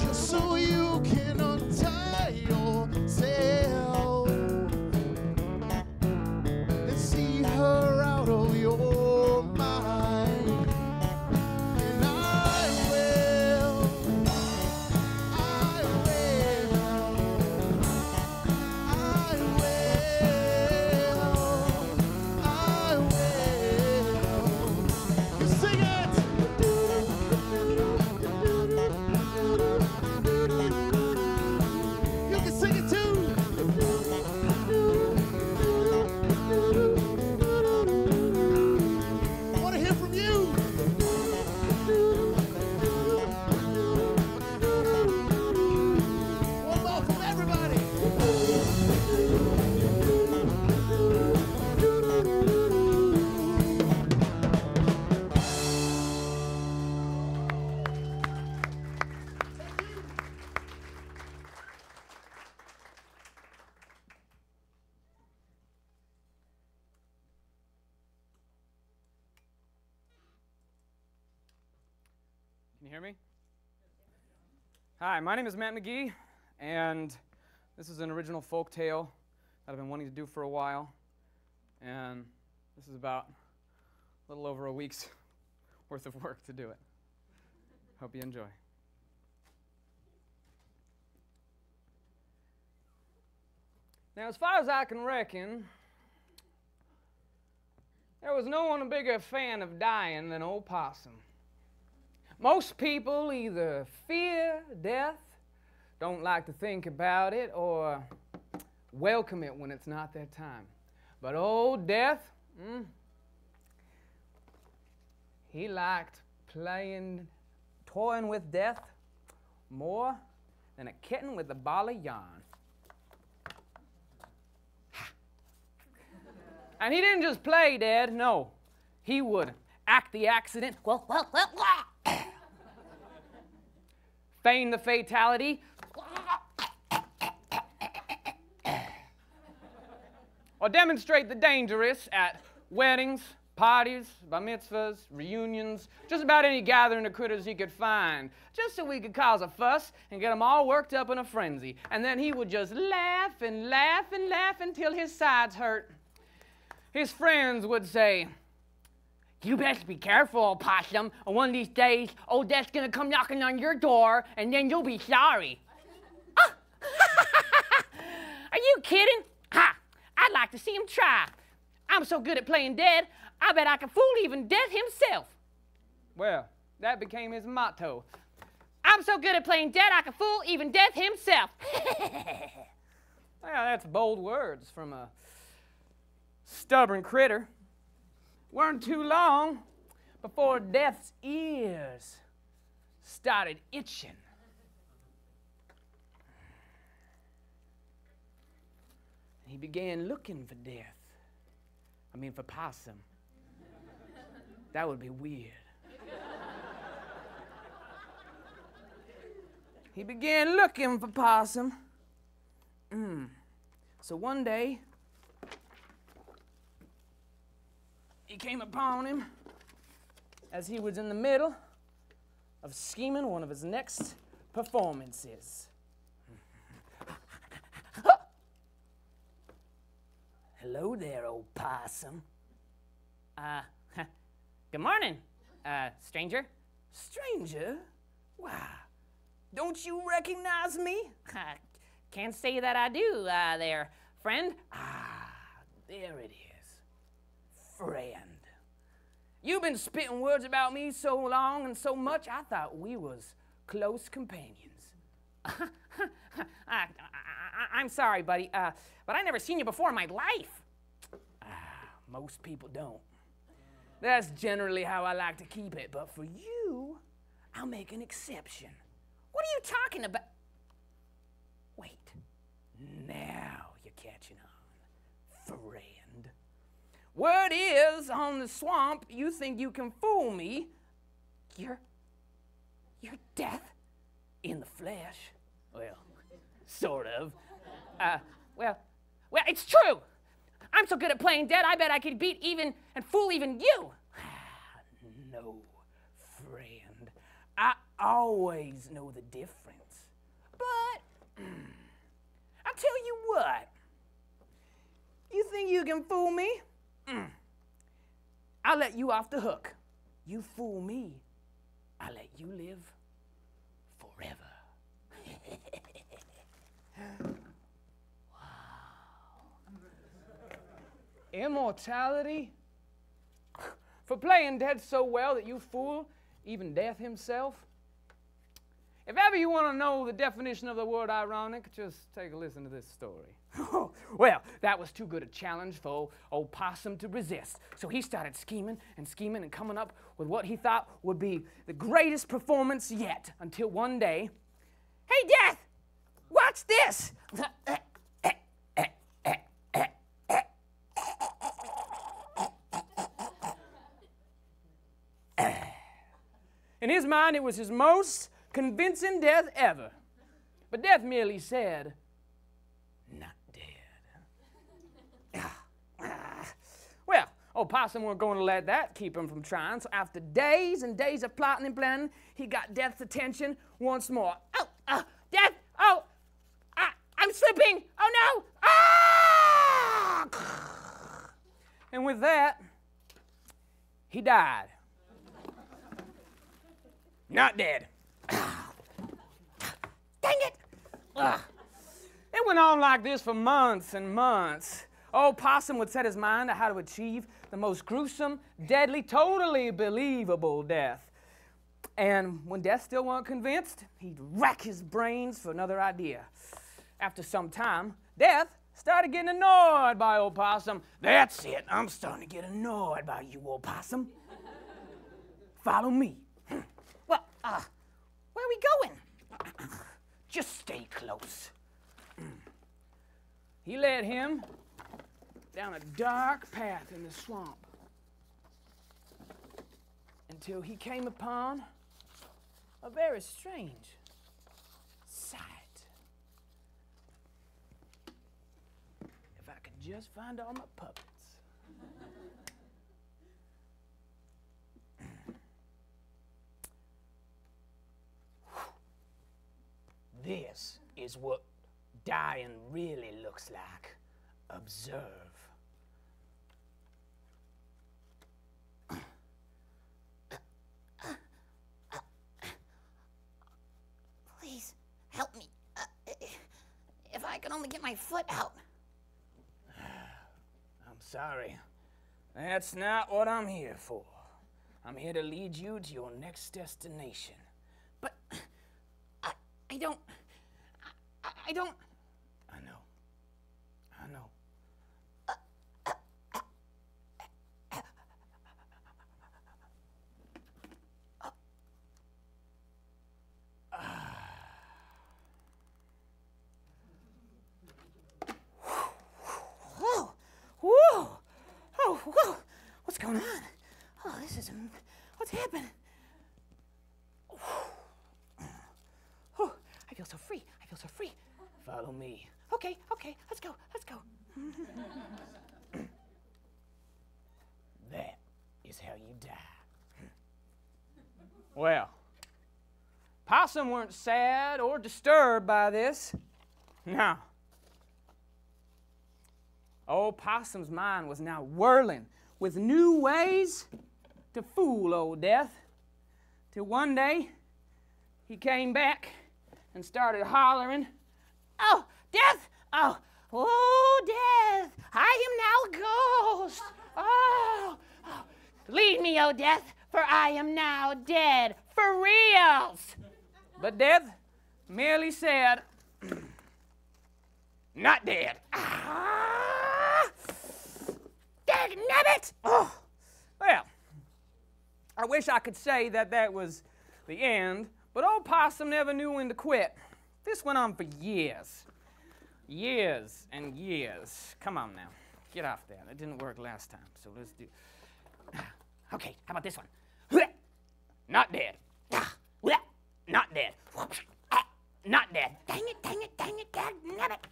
just so you can untie yourself and see her out of your mind. And I will, I will, I will. You sing it. You can sing it too. Want to hear from you. One more from everybody. Can you hear me? Hi, my name is Matt McGee, and this is an original folk tale that I've been wanting to do for a while. And this is about a little over a week's worth of work to do it. Hope you enjoy. Now, as far as I can reckon, there was no one a bigger fan of dying than old Possum. Most people either fear death, don't like to think about it, or welcome it when it's not their time. But old Death, he liked toying with death more than a kitten with a ball of yarn. And he didn't just play dead, no. He would act the accident, feign the fatality, or demonstrate the dangerous at weddings, parties, bar mitzvahs, reunions, just about any gathering of critters he could find, just so we could cause a fuss and get them all worked up in a frenzy. And then he would just laugh and laugh and laugh until his sides hurt. His friends would say, "You best be careful, old possum, or one of these days, old Death's gonna come knocking on your door, and then you'll be sorry." Ah! Are you kidding? Ha! I'd like to see him try. I'm so good at playing dead, I bet I can fool even Death himself. Well, that became his motto. I'm so good at playing dead, I can fool even Death himself. Well, that's bold words from a stubborn critter. Weren't too long before Death's ears started itching. He began looking for Death. I mean, for Possum. That would be weird. He began looking for Possum. So one day, he came upon him as he was in the middle of scheming one of his next performances. Hello there, old possum. Good morning, stranger. Stranger? Wow. Don't you recognize me? Can't say that I do, there, friend. There it is. Friend. You've been spitting words about me so long and so much, I thought we was close companions. I'm sorry, buddy, but I never seen you before in my life. Most people don't. That's generally how I like to keep it, but for you, I'll make an exception. What are you talking about? Wait, now you're catching on, friend. Word is, on the swamp, you think you can fool me. You're Death in the flesh. Well, sort of. Well, it's true. I'm so good at playing dead, I bet I could beat even and fool even you. No, friend. I always know the difference. But I'll tell you what. You think you can fool me? I'll let you off the hook. You fool me, I'll let you live forever. Immortality? For playing dead so well that you fool even Death himself? If ever you want to know the definition of the word ironic, just take a listen to this story. Well, that was too good a challenge for old Possum to resist. So he started scheming and coming up with what he thought would be the greatest performance yet, until one day, "Hey, Death, watch this!" In his mind, it was his most convincing death ever. But Death merely said, "Not dead." Well, old Possum weren't going to let that keep him from trying, so after days and days of plotting and planning, he got Death's attention once more. Death! Oh! I'm slipping! Oh, no! Ah! And with that, he died. Not dead. Dang it! It went on like this for months and months. Old Possum would set his mind to how to achieve the most gruesome, deadly, totally believable death. And when Death still wasn't convinced, he'd rack his brains for another idea. After some time, Death started getting annoyed by old Possum. "That's it, I'm starting to get annoyed by you, old Possum. Follow me." "Well, where are we going?" "Just stay close." He led him down a dark path in the swamp until he came upon a very strange sight. If I could just find all my puppets. This is what dying really looks like. Observe. Please, help me. If I could only get my foot out. I'm sorry. That's not what I'm here for. I'm here to lead you to your next destination. But I don't. I don't. I know. I know. Whoa! Oh, whoa! What's going on? Oh, this is what's happening? Oh, I feel so free. I feel so free. Follow me. Okay, let's go. That is how you die. Well, Possum weren't sad or disturbed by this. No. Old Possum's mind was now whirling with new ways to fool Old Death. Till one day, he came back and started hollering, "Oh, Death! Oh, Death! I am now a ghost! Oh, lead me, oh Death, for I am now dead, for reals!" But Death merely said, "Not dead." Dagnabbit! Oh, well, I wish I could say that was the end, but old Possum never knew when to quit. This went on for years. Years and years. Come on now, get off that. It didn't work last time, so let's do. Okay, how about this one? Not dead. Not dead. Not dead. Dang it, dagnabbit!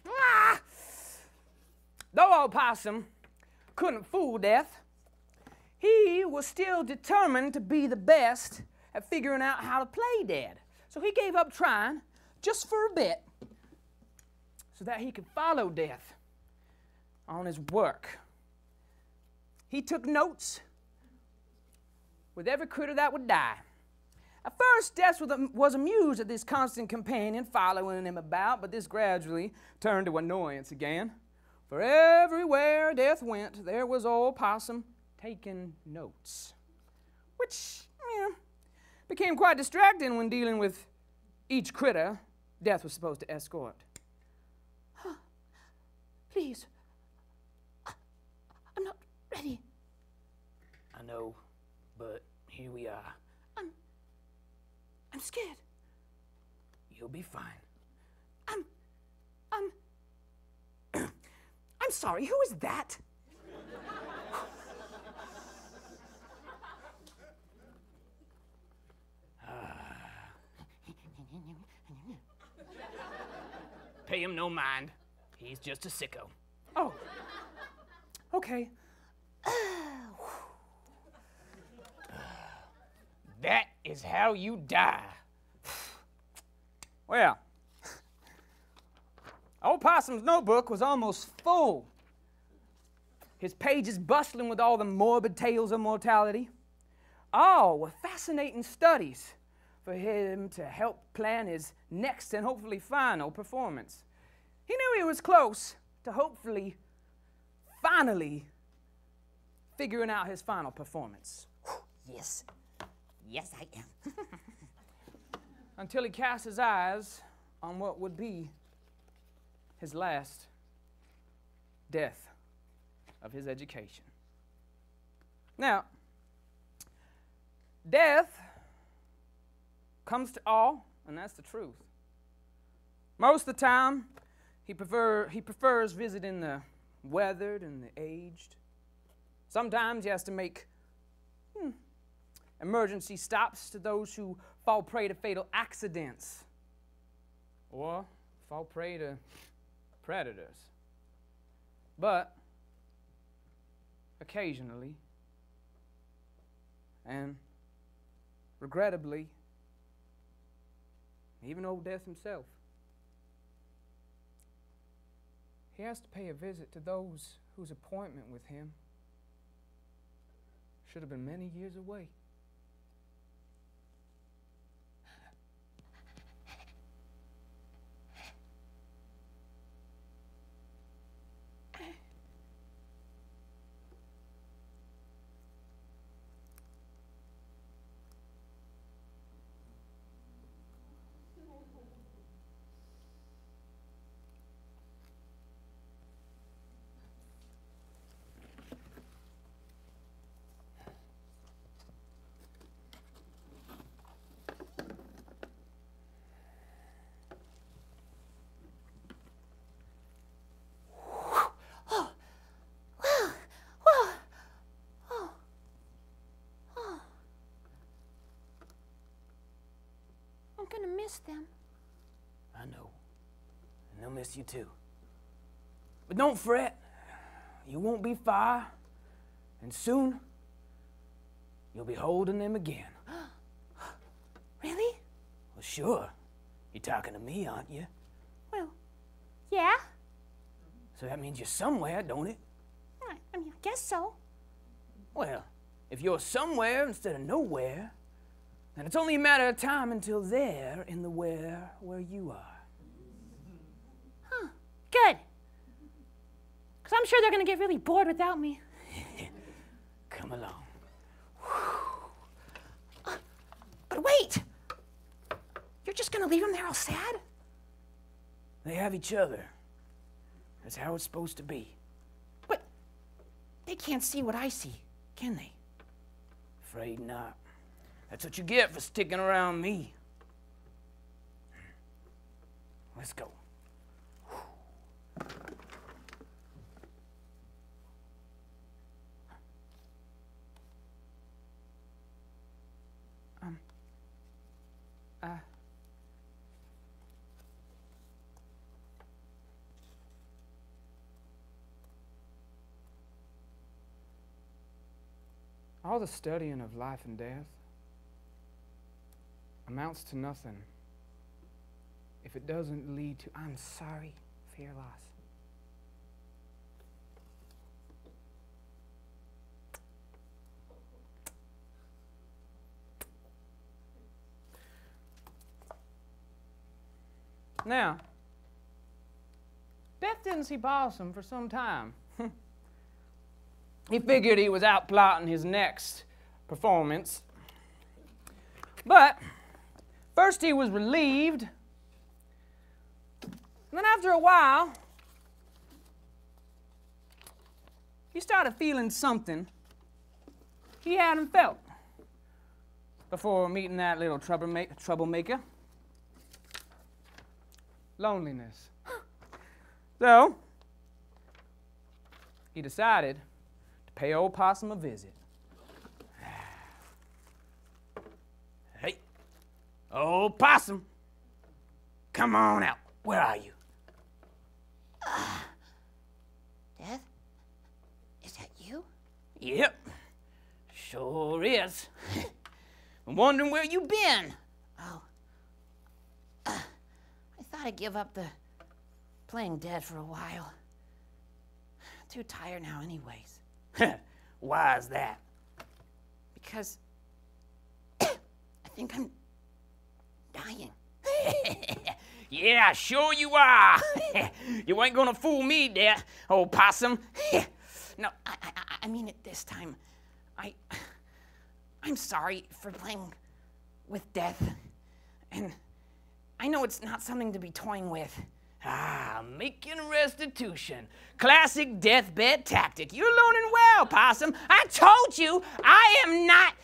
Though old Possum couldn't fool Death, he was still determined to be the best at figuring out how to play dead. So he gave up trying just for a bit so that he could follow Death on his work. He took notes with every critter that would die. At first, Death was amused at this constant companion following him about, but this gradually turned to annoyance again. For everywhere Death went, there was old Possum taking notes, which became quite distracting when dealing with each critter Death was supposed to escort. Please, I'm not ready. I know, but here we are. I'm scared. You'll be fine. I'm sorry, who is that? Pay him no mind. He's just a sicko. Oh, Okay. That is how you die. Well, old Possum's notebook was almost full. His pages bustling with all the morbid tales of mortality. All were fascinating studies for him to help plan his next and hopefully final performance. He knew he was close to hopefully, finally, figuring out his final performance. yes. Yes, I am. Until he cast his eyes on what would be his last death of his education. Now, death comes to all, and that's the truth. Most of the time, he prefers visiting the weathered and the aged. Sometimes he has to make emergency stops to those who fall prey to fatal accidents or fall prey to predators. But occasionally, and regrettably, even old Death himself, he has to pay a visit to those whose appointment with him should have been many years away. I'm gonna miss them. I know. And they'll miss you too. But don't fret. You won't be far. And soon, you'll be holding them again. Really? Well, sure. You're talking to me, aren't you? Well, yeah. So that means you're somewhere, don't it? I mean, I guess so. Well, if you're somewhere instead of nowhere, then it's only a matter of time until they're in the where you are. Huh. Good. Because I'm sure they're going to get really bored without me. Come along. But wait! You're just going to leave them there all sad? They have each other. That's how it's supposed to be. But they can't see what I see, can they? Afraid not. That's what you get for sticking around me. Let's go. All the studying of life and death amounts to nothing if it doesn't lead to I'm sorry for your loss. Now, Death didn't see Possum for some time. He figured he was out plotting his next performance. But first he was relieved, and then after a while, he started feeling something he hadn't felt before meeting that little troublemaker. Loneliness. So, he decided to pay old Possum a visit. Hey, old Possum, come on out. Where are you? Death? Is that you? Yep, sure is. I'm wondering where you been. Oh. I thought I'd give up the playing dead for a while. Too tired now anyways. Why is that? Because I think I'm dying. Yeah, sure you are. You ain't gonna fool me there, old Possum. No, I mean it this time. I'm sorry for playing with death. And I know it's not something to be toying with. Ah, making restitution. Classic deathbed tactic. You're learning well, Possum. I told you I am not...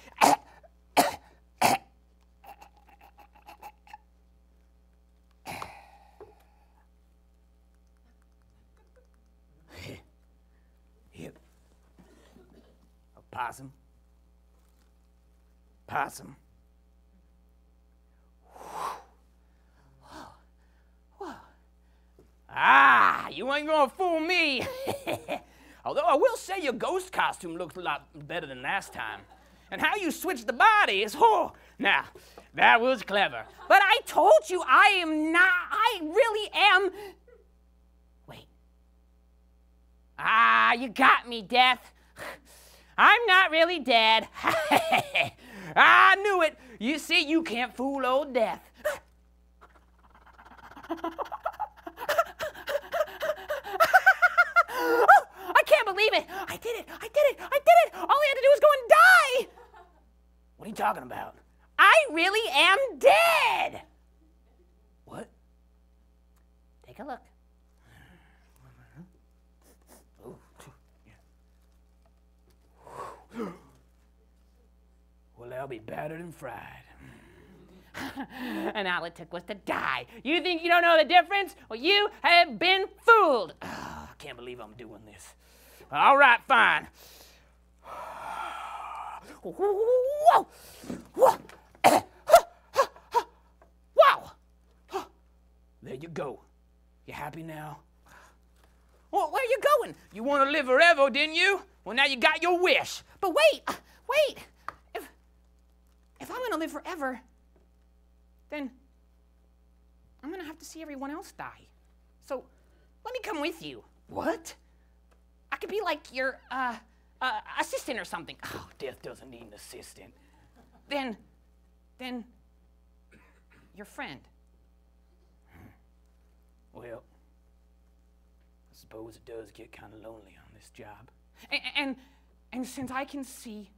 Here. A possum. Possum. Ah, you ain't gonna fool me. Although I will say your ghost costume looks a lot better than last time. And how you switched the bodies, now, that was clever. But I told you I really am. Wait. You got me, Death. I'm not really dead. I knew it. You see, you can't fool old Death. I can't believe it. I did it. All I had to do was go and die. What are you talking about? I really am dead. What? Take a look. Well, they'll be battered and fried. And all it took was to die. You think you don't know the difference? Well, you have been fooled. I can't believe I'm doing this. All right, fine. Whoa! Wow! There you go. You happy now? Well, where are you going? You want to live forever, didn't you? Well, now you got your wish. But wait. If I'm going to live forever, then I'm going to have to see everyone else die. So let me come with you. What? I could be like your assistant or something. Oh, Death doesn't need an assistant. Then your friend. Well, I suppose it does get kind of lonely on this job. And since I can see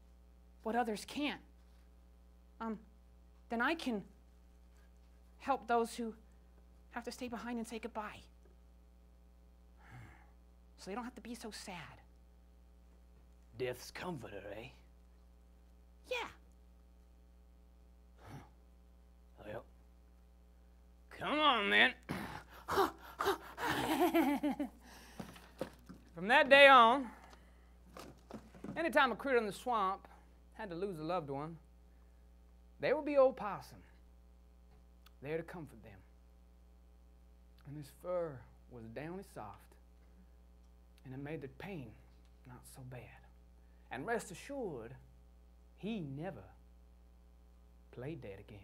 what others can't, then I can help those who have to stay behind and say goodbye. So they don't have to be so sad. Death's comforter, eh? Yeah. Well, come on then. From that day on, anytime a critter in the swamp had to lose a loved one, there would be old Possum there to comfort them. And his fur was downy soft, and it made the pain not so bad. And rest assured, he never played dead again.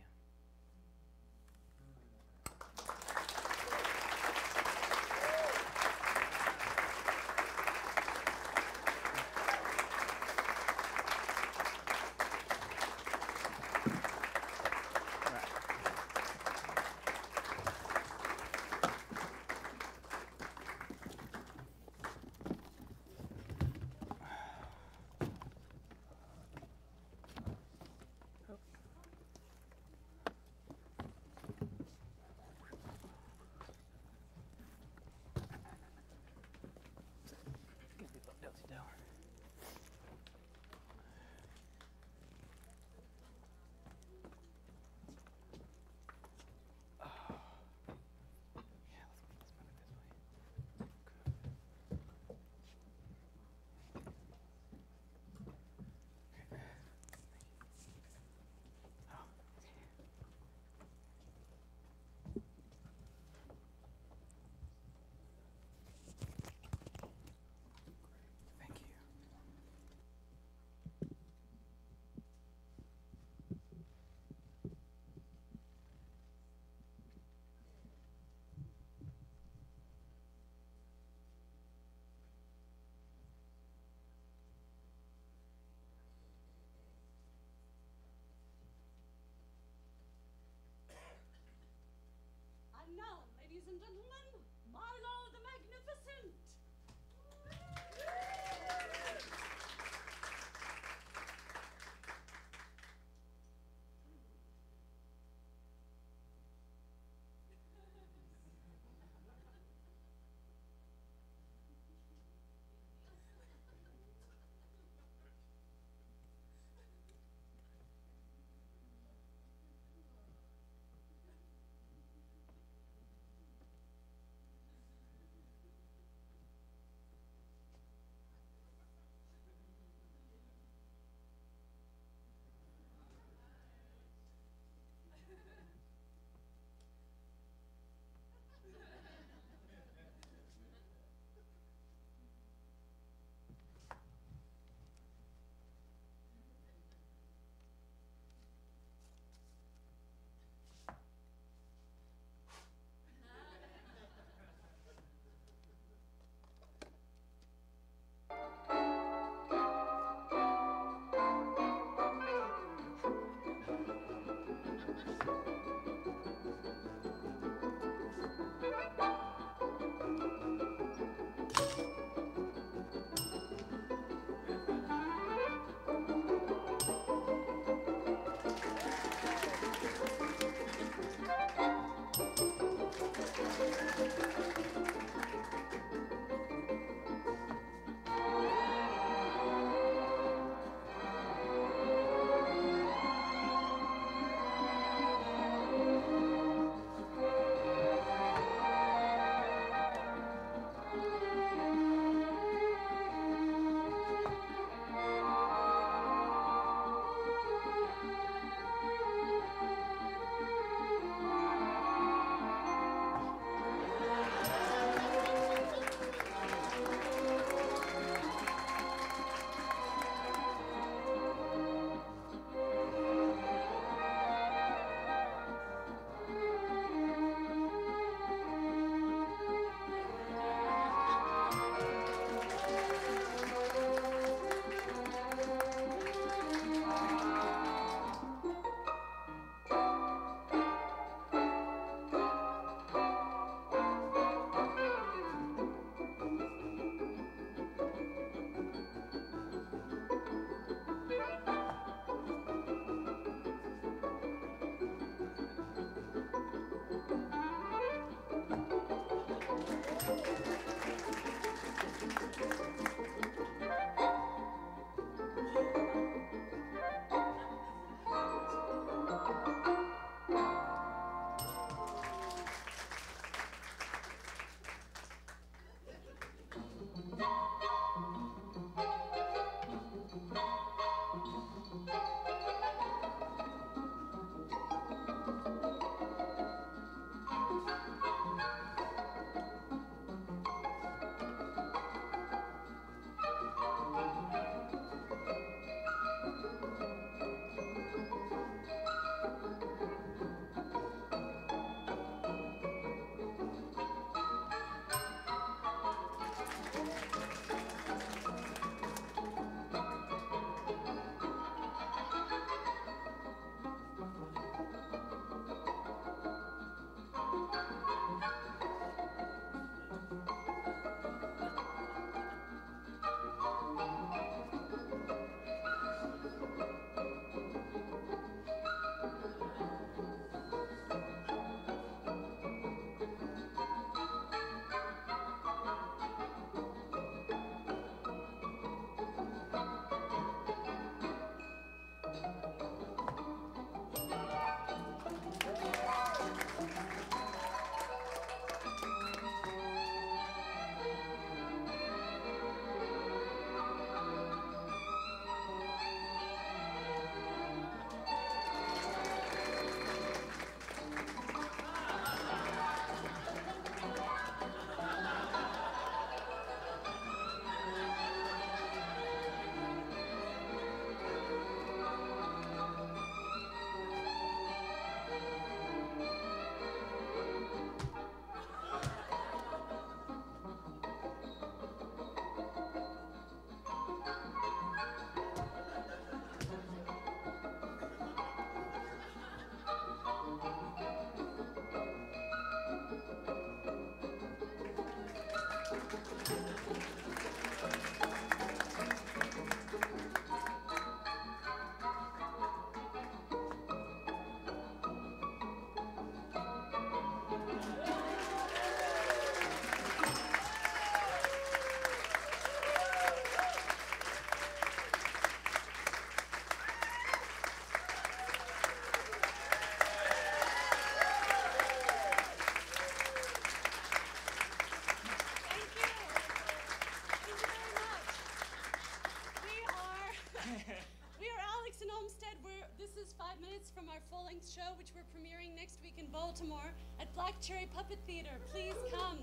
show, which we're premiering next week in Baltimore at Black Cherry Puppet Theater. Please come.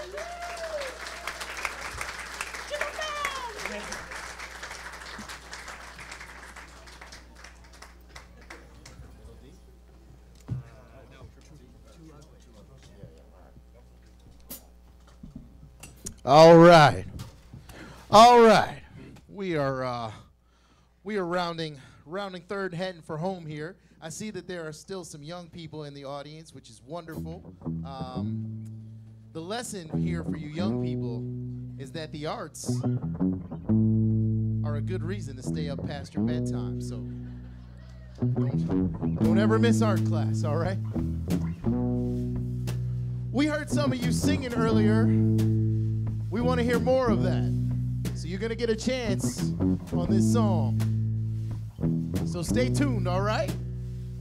And to the band! All right. All right. We are rounding third, heading for home here. I see that there are still some young people in the audience, which is wonderful. The lesson here for you young people is that the arts are a good reason to stay up past your bedtime. So don't ever miss art class, all right? We heard some of you singing earlier. We want to hear more of that. So you're going to get a chance on this song. So stay tuned, all right?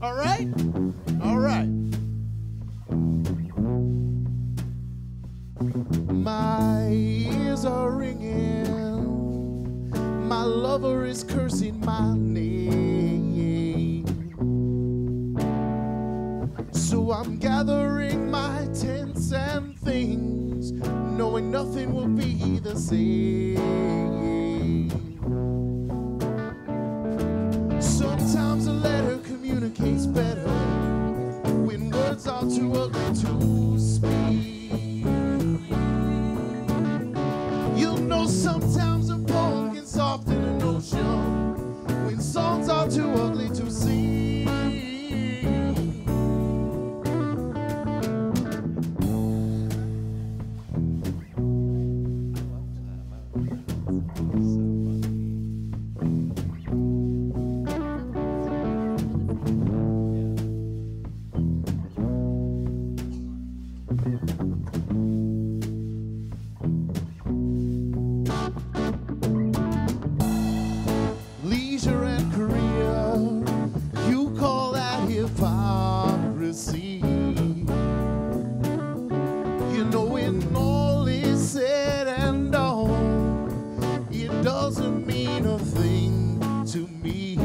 All right? All right. My ears are ringing. My lover is cursing my name. So I'm gathering my tents and things, knowing nothing will be the same. Sometimes a letter communicates better when words are too ugly to speak. You'll know sometimes a poem can soften an ocean when songs are too ugly to sing. Leisure and career, you call that hypocrisy. You know when all is said and done, it doesn't mean a thing to me.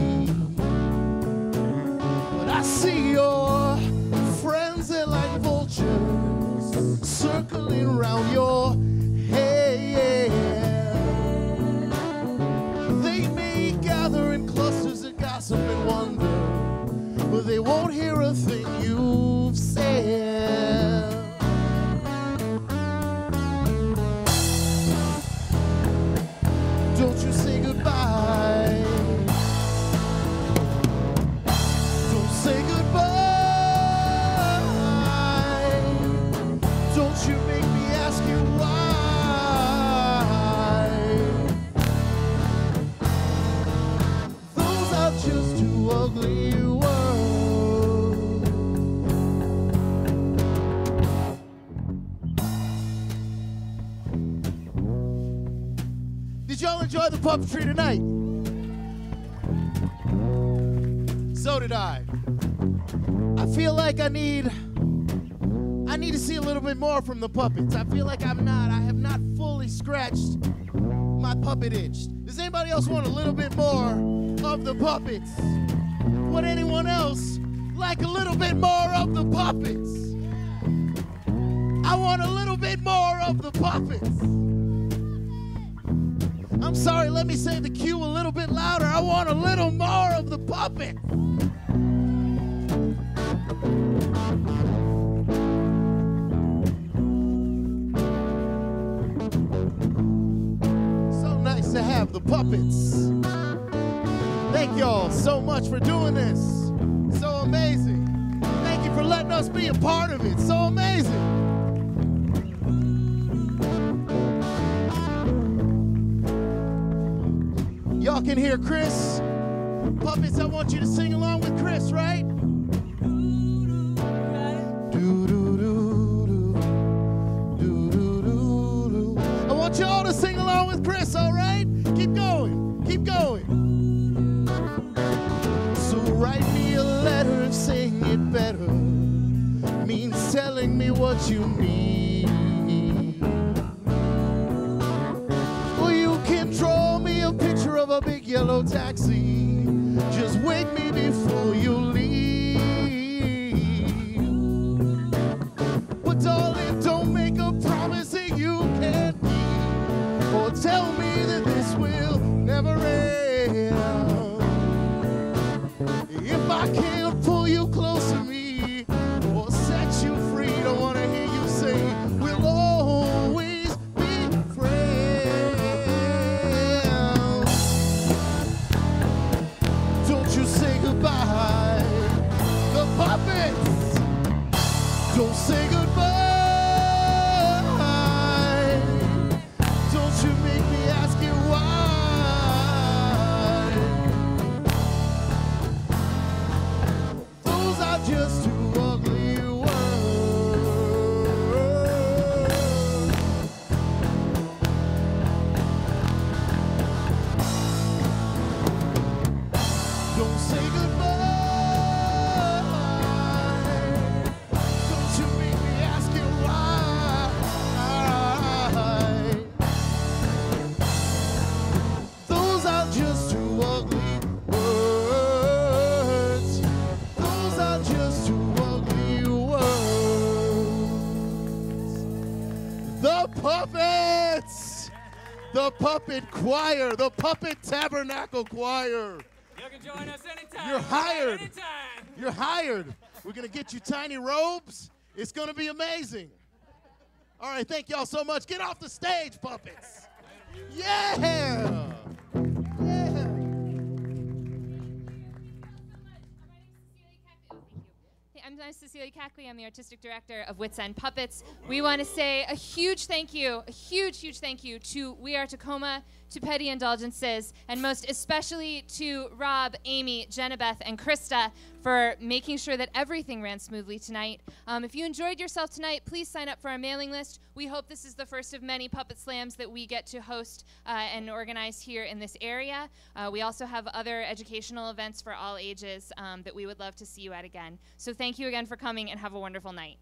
But I see your friends, they're like vultures circling around your head. They may gather in clusters of gossip and wonder, but they won't hear a thing you've said. Don't you say goodbye. Don't say goodbye. Don't you make me ask you why. Those are just two ugly words. Did y'all enjoy the puppetry tonight? So did I. I feel like I need to see a little bit more from the puppets. I feel like I have not fully scratched my puppet itch. Does anybody else want a little bit more of the puppets? Would anyone else like a little bit more of the puppets? I want a little bit more of the puppets. I'm sorry, let me say the cue a little bit louder. I want a little more of the puppets. So nice to have the puppets. Thank y'all so much for doing this. So amazing. Thank you for letting us be a part of it. So amazing. Y'all can hear Chris. Puppets, I want you to sing along with Chris, right? I want y'all to sing along with Chris, all right? Keep going, keep going. So write me a letter and sing it better. Means telling me what you need. Well, you can draw me a picture of a big yellow taxi. Just wake me before you leave. Don't say goodbye. Don't you make me ask you why. Those are just two ugly words. Don't say goodbye. Don't you make me ask you why. Those are just two ugly words. Those are just two ugly words. The puppets! The puppet choir, the puppet tabernacle choir. You can join us anytime. You're hired. Anytime. You're hired. We're going to get you tiny robes. It's going to be amazing. All right, thank y'all so much. Get off the stage, puppets. Yeah. Yeah. I'm Cecilia Cackley. I'm the artistic director of Wits End Puppets. We want to say a huge thank you, a huge, huge thank you to We Are Takoma, to Petty Indulgences, and most especially to Rob, Amy, Jenabeth, and Krista for making sure that everything ran smoothly tonight. If you enjoyed yourself tonight, please sign up for our mailing list. We hope this is the first of many puppet slams that we get to host and organize here in this area. We also have other educational events for all ages that we would love to see you at again. So thank you again for coming, and have a wonderful night.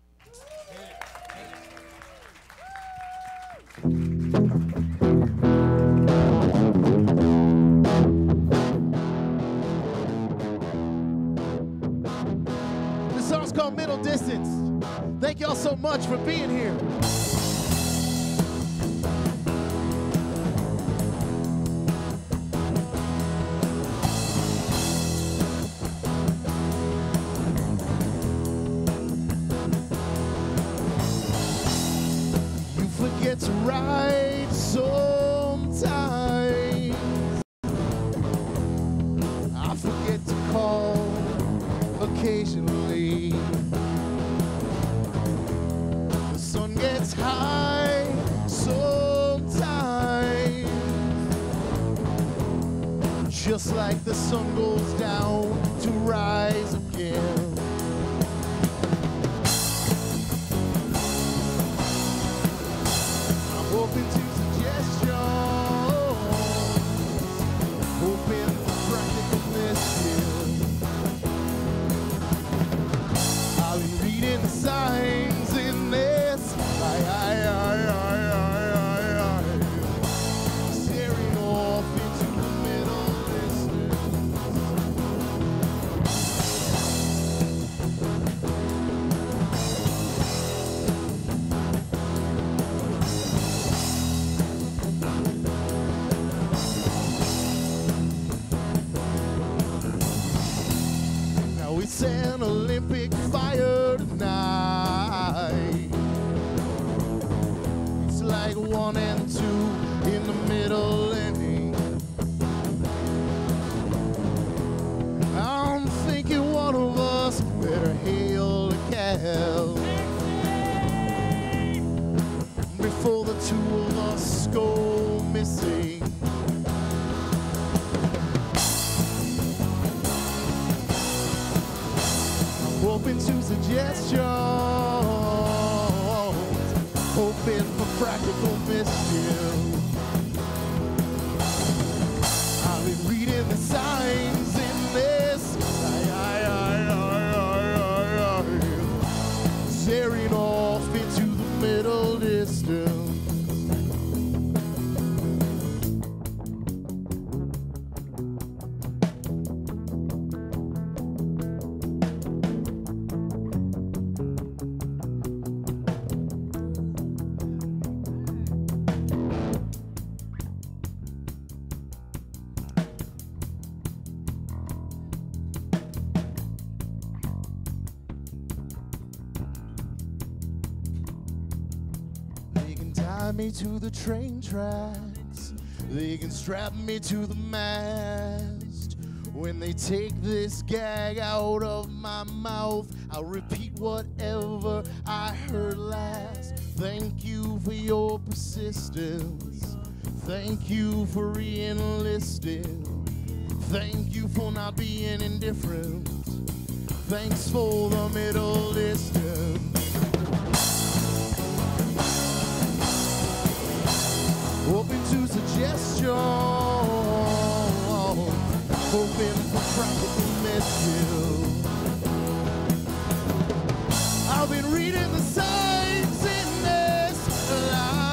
This song's called Middle Distance. Thank y'all so much for being here. You forget to write sometimes. I forget to call occasionally. The sun gets high sometimes, just like the sun goes down to rise again. I'm hoping to suggestions, hoping for practicalness here. I've been reading the signs in this. Staring off into the middle distance. Now it's an Olympic fire tonight. It's like 1 and 2 in the middle inning. I'm thinking one of us better hail the cab before the two of us go missing. Hoping to suggestions, hoping for practical mischief. I've been reading the signs in this, staring off into the middle distance. Tie me to the train tracks, they can strap me to the mast. When they take this gag out of my mouth, I'll repeat whatever I heard last. Thank you for your persistence. Thank you for re-enlisting. Thank you for not being indifferent. Thanks for the middle distance. Open to suggestion. Hoping for practical mischief. I've been reading the signs in this life.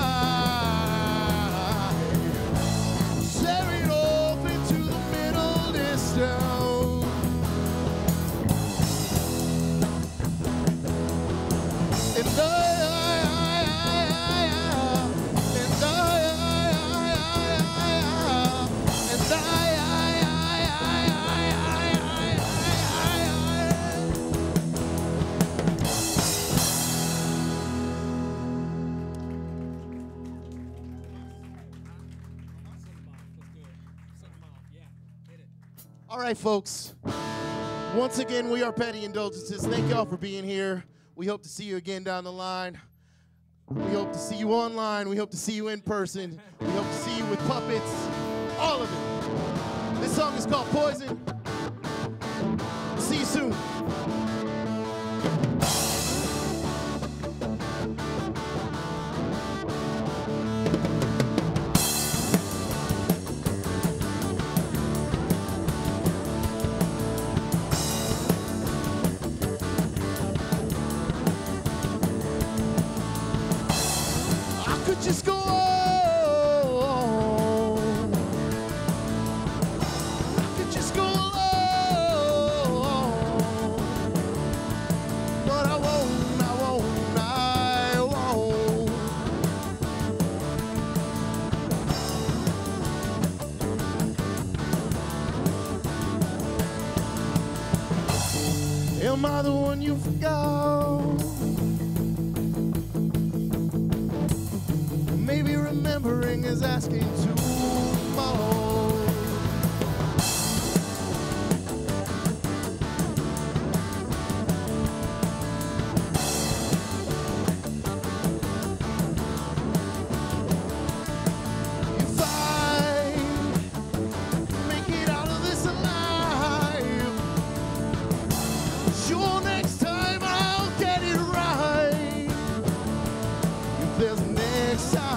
Staring off into the middle distance. And all right, folks. Once again, we are Petty Indulgences. Thank y'all for being here. We hope to see you again down the line. We hope to see you online. We hope to see you in person. We hope to see you with puppets. All of it. This song is called Poison. See you soon. Just go on. I could just go on. But I won't, I won't, I won't. Am I the one you forgot? Maybe remembering is asking too much. If I make it out of this alive, sure next time I'll get it right. If there's next time.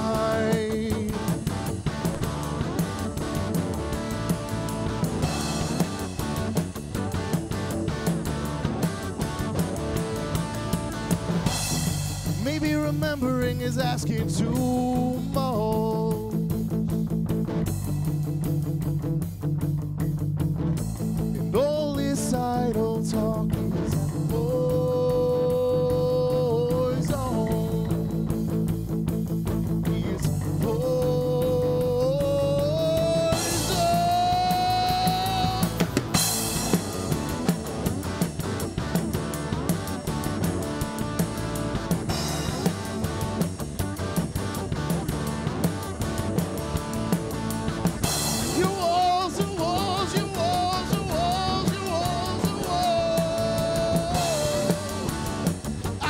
Maybe remembering is asking too much. And all this idle talk is poison.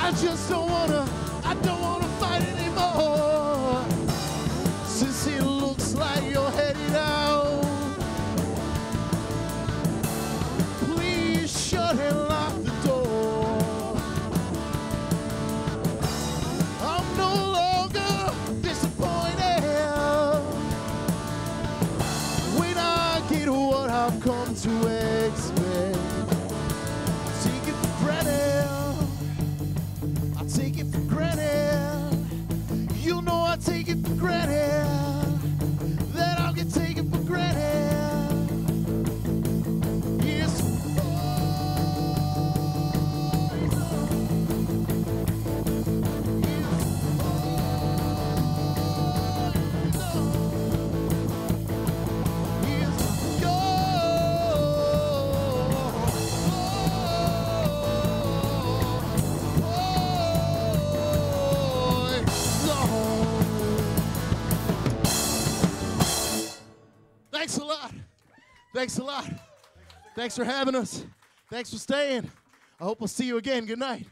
It's just don't wanna, I don't wanna fight anymore. Since it looks like you're headed out, please shut and lock the door. I'm no longer disappointed when I get what I've come to expect. Take it for granted. Take it for granted. You know I take it for granted. That I'll get taken for granted. Yes. Thanks a lot. Thanks a lot. Thanks for having us. Thanks for staying. I hope we'll see you again. Good night.